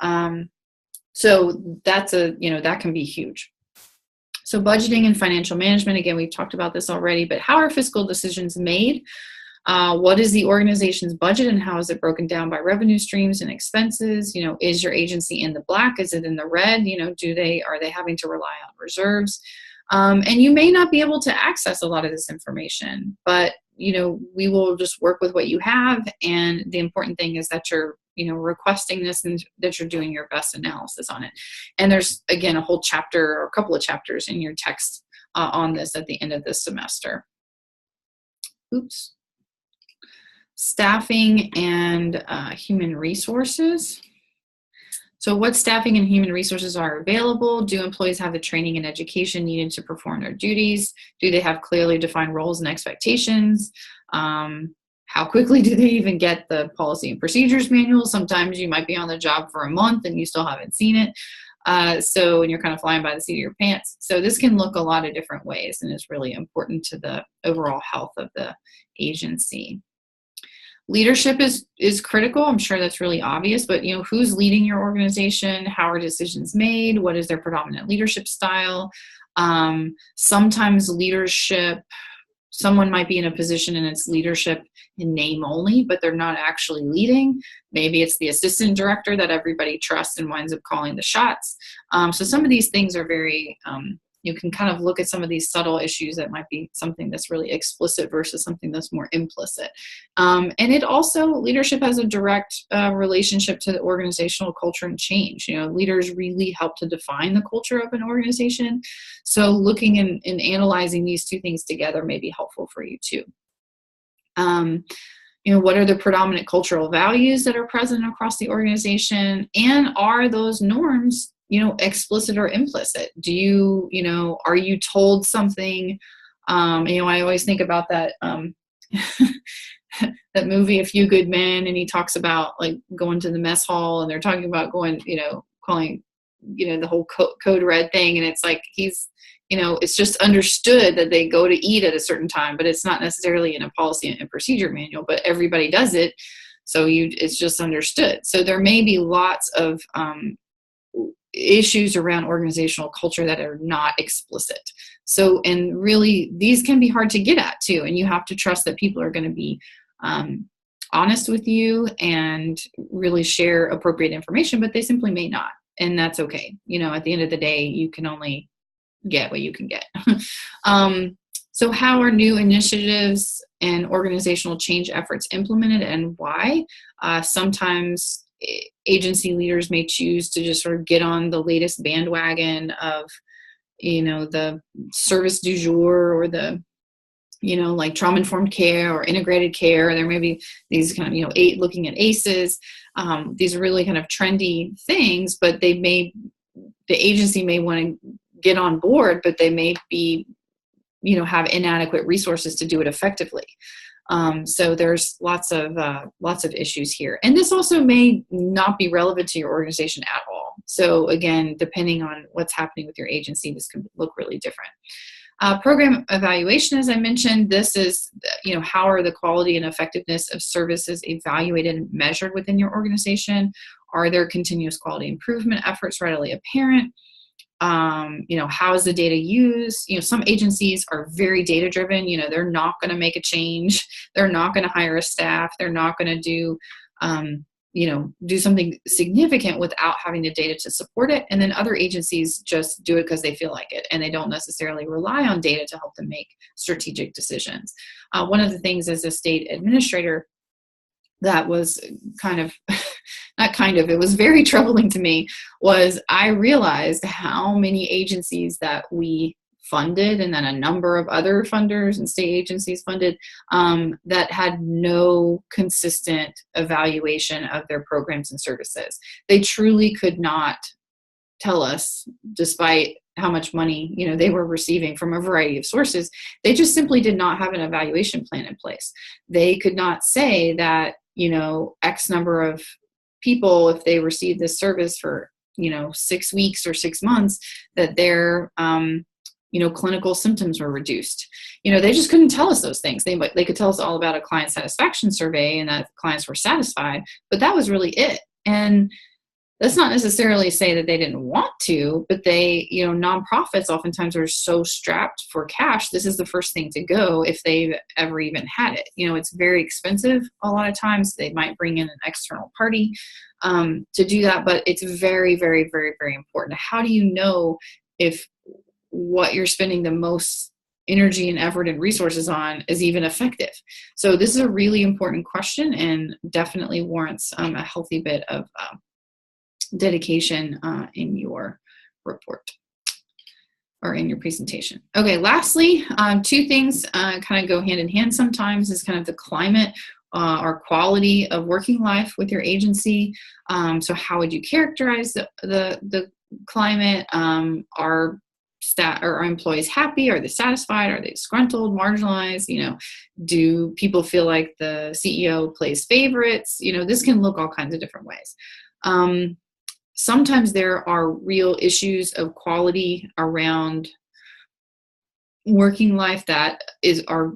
So that's that can be huge. So budgeting and financial management, again, we've talked about this already, but how are fiscal decisions made? What is the organization's budget and how is it broken down by revenue streams and expenses? Is your agency in the black? Is it in the red? Are they having to rely on reserves? And you may not be able to access a lot of this information, but, we will just work with what you have. And the important thing is that you're, requesting this and that you're doing your best analysis on it. And there's, again, a whole chapter or a couple of chapters in your text on this at the end of this semester. Oops. Staffing and human resources. So what staffing and human resources are available? Do employees have the training and education needed to perform their duties? Do they have clearly defined roles and expectations? How quickly do they even get the policy and procedures manual? Sometimes you might be on the job for a month and you still haven't seen it. And you're kind of flying by the seat of your pants. So this can look a lot of different ways and is really important to the overall health of the agency. Leadership is critical. I'm sure that's really obvious, but who's leading your organization? How are decisions made? What is their predominant leadership style? Sometimes leadership someone might be in a position and it's leadership in name only, but they're not actually leading. Maybe it's the assistant director that everybody trusts and winds up calling the shots. So some of these things are very, you can kind of look at some of these subtle issues that might be something that's really explicit versus something that's more implicit. And it also, leadership has a direct relationship to the organizational culture and change. You know, leaders really help to define the culture of an organization. So looking and analyzing these two things together may be helpful for you too. You know, what are the predominant cultural values that are present across the organization? And are those norms, you know, explicit or implicit? Do you, you know, are you told something? You know, I always think about that, that movie, A Few Good Men, and he talks about like going to the mess hall and they're talking about going, you know, calling, you know, the whole code red thing. And it's like, he's, you know, it's just understood that they go to eat at a certain time, but it's not necessarily in a policy and procedure manual, but everybody does it. So it's just understood. So there may be lots of issues around organizational culture that are not explicit. So, and really these can be hard to get at too. And you have to trust that people are going to be honest with you and really share appropriate information, but they simply may not. And that's okay. You know, at the end of the day, you can only get what you can get. So how are new initiatives and organizational change efforts implemented and why? Sometimes agency leaders may choose to just sort of get on the latest bandwagon of, you know, the service du jour or the, you know, like trauma-informed care or integrated care. There may be these kind of, you know, looking at ACEs. These are really kind of trendy things, but the agency may want to get on board, but they may be, you know, have inadequate resources to do it effectively. So there's lots of issues here. And this also may not be relevant to your organization at all. So again, depending on what's happening with your agency, this can look really different. Program evaluation, as I mentioned, this is, you know, how are the quality and effectiveness of services evaluated and measured within your organization? Are there continuous quality improvement efforts readily apparent? You know, how is the data used? You know, some agencies are very data driven. You know, they're not going to make a change. They're not going to hire a staff. They're not going to do, you know, do something significant without having the data to support it. And then other agencies just do it because they feel like it, and they don't necessarily rely on data to help them make strategic decisions. One of the things as a state administrator that was kind of, it was very troubling to me, was I realized how many agencies that we funded and then a number of other funders and state agencies funded that had no consistent evaluation of their programs and services. They truly could not tell us, despite how much money, you know, they were receiving from a variety of sources. They just simply did not have an evaluation plan in place. They could not say that, you know, X number of people, if they received this service for, you know, 6 weeks or 6 months, that their, you know, clinical symptoms were reduced. You know, they just couldn't tell us those things. They could tell us all about a client satisfaction survey and that clients were satisfied, but that was really it. And that's not necessarily say that they didn't want to, but they, you know, nonprofits oftentimes are so strapped for cash. This is the first thing to go if they've ever even had it. You know, it's very expensive a lot of times. They might bring in an external party to do that, but it's very, very, very, very important. How do you know if what you're spending the most energy and effort and resources on is even effective? So this is a really important question and definitely warrants a healthy bit of dedication in your report or in your presentation. Okay, lastly, two things kind of go hand in hand sometimes is kind of the climate or quality of working life with your agency. So how would you characterize the climate? Are employees happy? Are they satisfied? Are they disgruntled, marginalized? You know, do people feel like the CEO plays favorites? You know, this can look all kinds of different ways. Sometimes there are real issues of quality around working life that are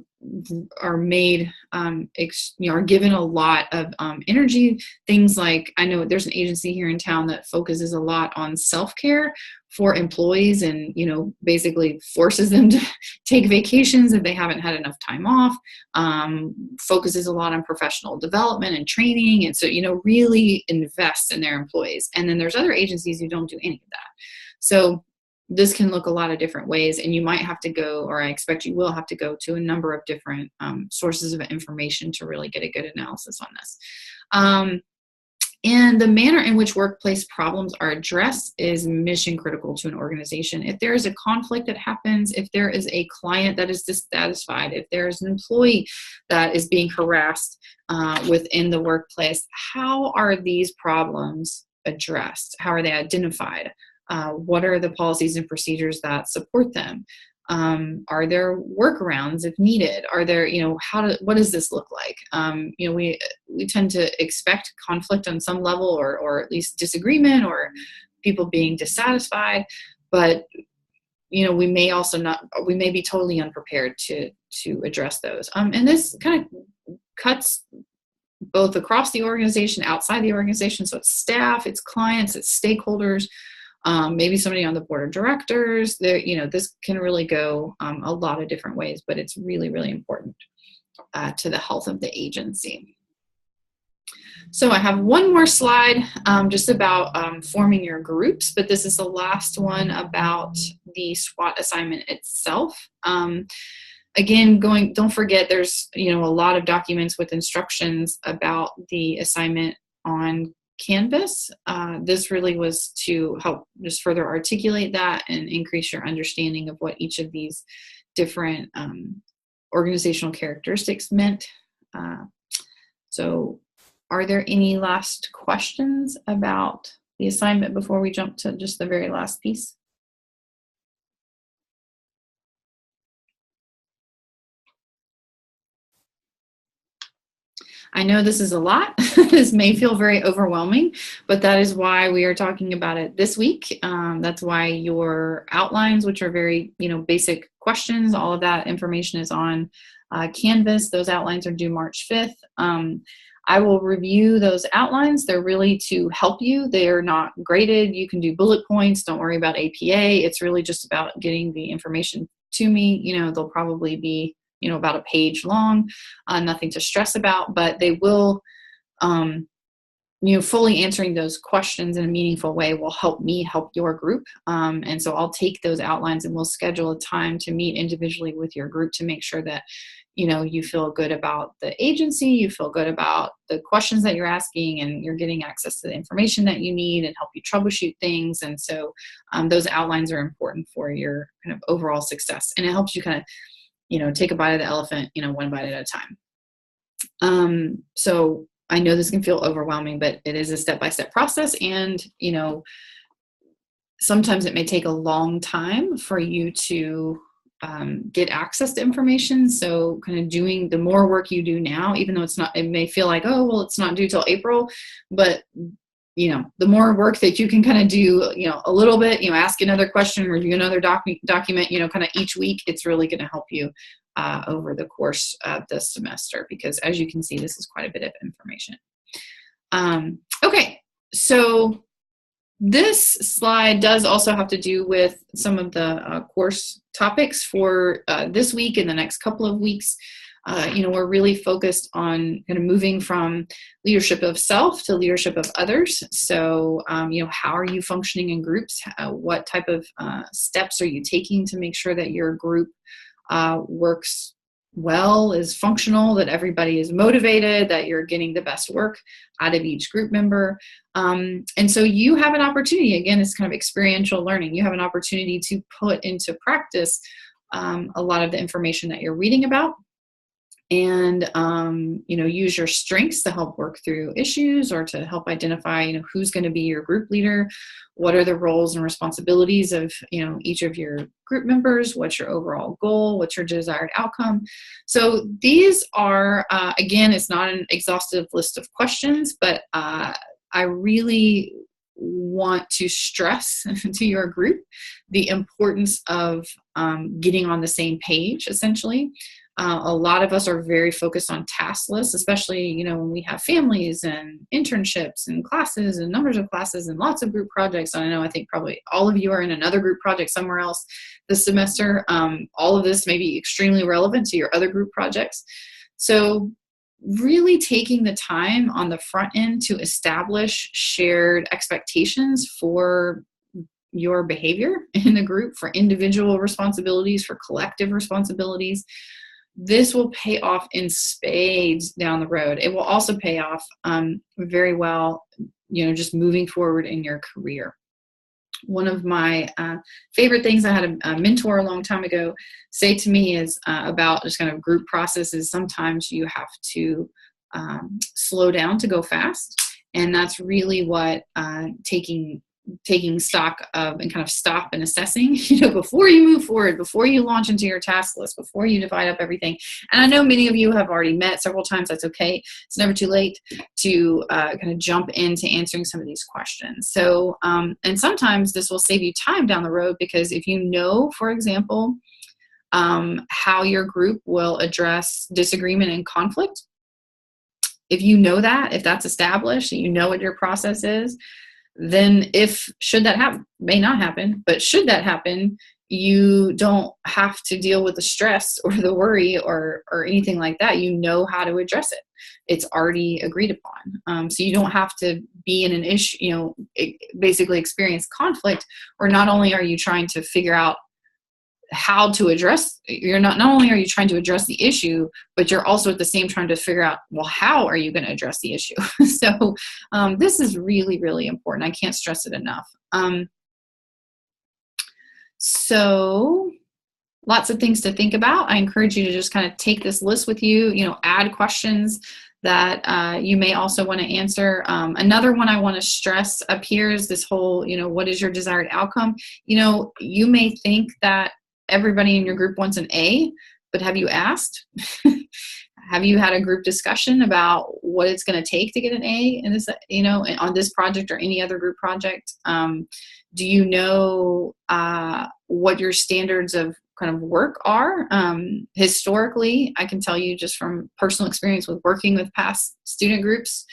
are made, are given a lot of energy. Things like, I know there's an agency here in town that focuses a lot on self-care for employees, and basically forces them to take vacations if they haven't had enough time off. Focuses a lot on professional development and training, and so really invest in their employees. And then there's other agencies who don't do any of that. So this can look a lot of different ways, and you might have to go, or I expect you will have to go to a number of different sources of information to really get a good analysis on this. And the manner in which workplace problems are addressed is mission critical to an organization. If there is a conflict that happens, if there is a client that is dissatisfied, if there is an employee that is being harassed within the workplace, how are these problems addressed? How are they identified? What are the policies and procedures that support them? Are there workarounds if needed? Are there, what does this look like? We tend to expect conflict on some level, or at least disagreement, or people being dissatisfied, but we may be totally unprepared to address those. And this kind of cuts both across the organization, outside the organization. So it's staff, it's clients, it's stakeholders. Maybe somebody on the board of directors. This can really go a lot of different ways, but it's really, really important to the health of the agency. So I have one more slide just about forming your groups, but this is the last one about the SWOT assignment itself. Again, don't forget there's a lot of documents with instructions about the assignment on Canvas. This really was to help just further articulate that and increase your understanding of what each of these different organizational characteristics meant. So are there any last questions about the assignment before we jump to just the very last piece? I know this is a lot. This may feel very overwhelming, but that is why we are talking about it this week. That's why your outlines, which are very, basic questions, all of that information is on Canvas. Those outlines are due March 5th. I will review those outlines. They're really to help you. They are not graded. You can do bullet points. Don't worry about APA. It's really just about getting the information to me. They'll probably be about a page long, nothing to stress about, but they will, fully answering those questions in a meaningful way will help me help your group. And so I'll take those outlines and we'll schedule a time to meet individually with your group to make sure that, you feel good about the agency, you feel good about the questions that you're asking, and you're getting access to the information that you need and help you troubleshoot things. And so those outlines are important for your kind of overall success. And it helps you kind of take a bite of the elephant, one bite at a time. So I know this can feel overwhelming, but it is a step-by-step process. And, sometimes it may take a long time for you to get access to information. So kind of doing the more work you do now, even though it may feel like, oh, well, it's not due till April, but the more work that you can kind of do, a little bit, ask another question, review another document, kind of each week, it's really going to help you over the course of the semester, because as you can see, this is quite a bit of information. Okay, so this slide does also have to do with some of the course topics for this week and the next couple of weeks. We're really focused on kind of moving from leadership of self to leadership of others. So, how are you functioning in groups? What type of steps are you taking to make sure that your group works well, is functional, that everybody is motivated, that you're getting the best work out of each group member? And so you have an opportunity, again, it's kind of experiential learning. You have an opportunity to put into practice a lot of the information that you're reading about. And, use your strengths to help work through issues or to help identify, who's going to be your group leader, what are the roles and responsibilities of, each of your group members, what's your overall goal, what's your desired outcome. So these are, again, it's not an exhaustive list of questions, but I really want to stress to your group the importance of getting on the same page, essentially. A lot of us are very focused on task lists, especially, you know, when we have families and internships and classes and numbers of classes and lots of group projects. And I know, I think probably all of you are in another group project somewhere else this semester. All of this may be extremely relevant to your other group projects. So really taking the time on the front end to establish shared expectations for your behavior in the group, for individual responsibilities, for collective responsibilities. This will pay off in spades down the road. It will also pay off very well, you know, just moving forward in your career. One of my favorite things I had a mentor a long time ago say to me is about just kind of group processes. Sometimes you have to slow down to go fast. And that's really what taking stock of and kind of stop and assessing, you know, before you move forward, before you launch into your task list, before you divide up everything. And I know many of you have already met several times. That's okay. It's never too late to kind of jump into answering some of these questions. So, and sometimes this will save you time down the road, because if you know, for example, how your group will address disagreement and conflict, if you know that, if that's established, you know what your process is, then should that happen, may not happen, but should that happen, you don't have to deal with the stress or the worry or anything like that. You know how to address it. It's already agreed upon. So you don't have to be in an issue, you know, basically experience conflict, or not only are you trying to figure out how to address, not only are you trying to address the issue, but you're also at the same time to figure out, well, how are you going to address the issue? So this is really, really important. I can't stress it enough. So lots of things to think about. I encourage you to just kind of take this list with you, you know, add questions that you may also want to answer. Another one I want to stress up here is this whole, you know, what is your desired outcome? You know, you may think that everybody in your group wants an A, but have you asked? Have you had a group discussion about what it's going to take to get an A in this, you know, on this project or any other group project? Do you know what your standards of kind of work are? Historically, I can tell you just from personal experience with working with past student groups,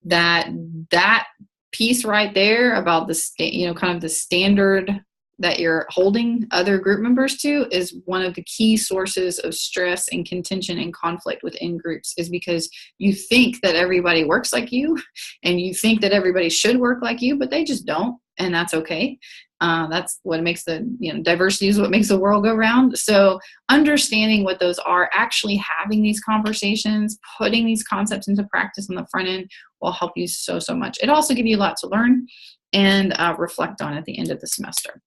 that piece right there about the you know, kind of the standard that you're holding other group members to is one of the key sources of stress and contention and conflict within groups, is because you think that everybody works like you and you think that everybody should work like you, but they just don't. And that's okay. That's what makes diversity is what makes the world go round. So understanding what those are, actually having these conversations, putting these concepts into practice on the front end will help you so much. It also gives you a lot to learn and reflect on at the end of the semester.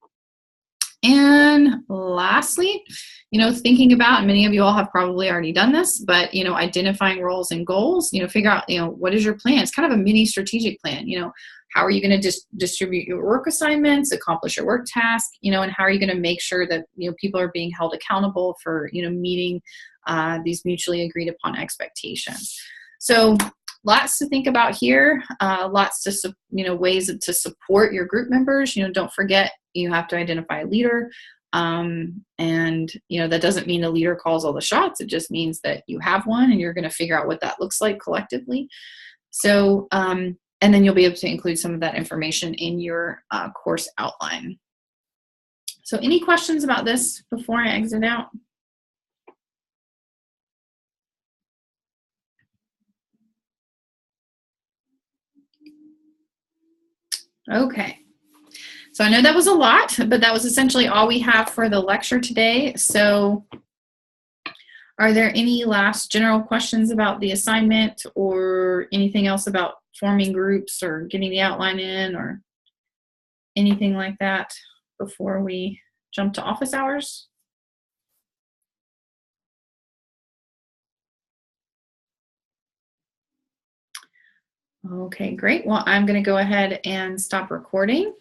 And lastly, you know, thinking about, and many of you all have probably already done this, but, you know, identifying roles and goals, you know, figure out, you know, what is your plan? It's kind of a mini strategic plan. You know, how are you going to distribute your work assignments, accomplish your work task, you know, and how are you going to make sure that, you know, people are being held accountable for, you know, meeting these mutually agreed upon expectations. So lots to think about here, lots to, you know, ways to support your group members. You know, don't forget, you have to identify a leader. And, you know, that doesn't mean the leader calls all the shots. It just means that you have one and you're going to figure out what that looks like collectively. So, and then you'll be able to include some of that information in your course outline. So any questions about this before I exit out? Okay. So I know that was a lot, but that was essentially all we have for the lecture today. So are there any last general questions about the assignment or anything else about forming groups or getting the outline in or anything like that before we jump to office hours? Okay, great. Well, I'm going to go ahead and stop recording.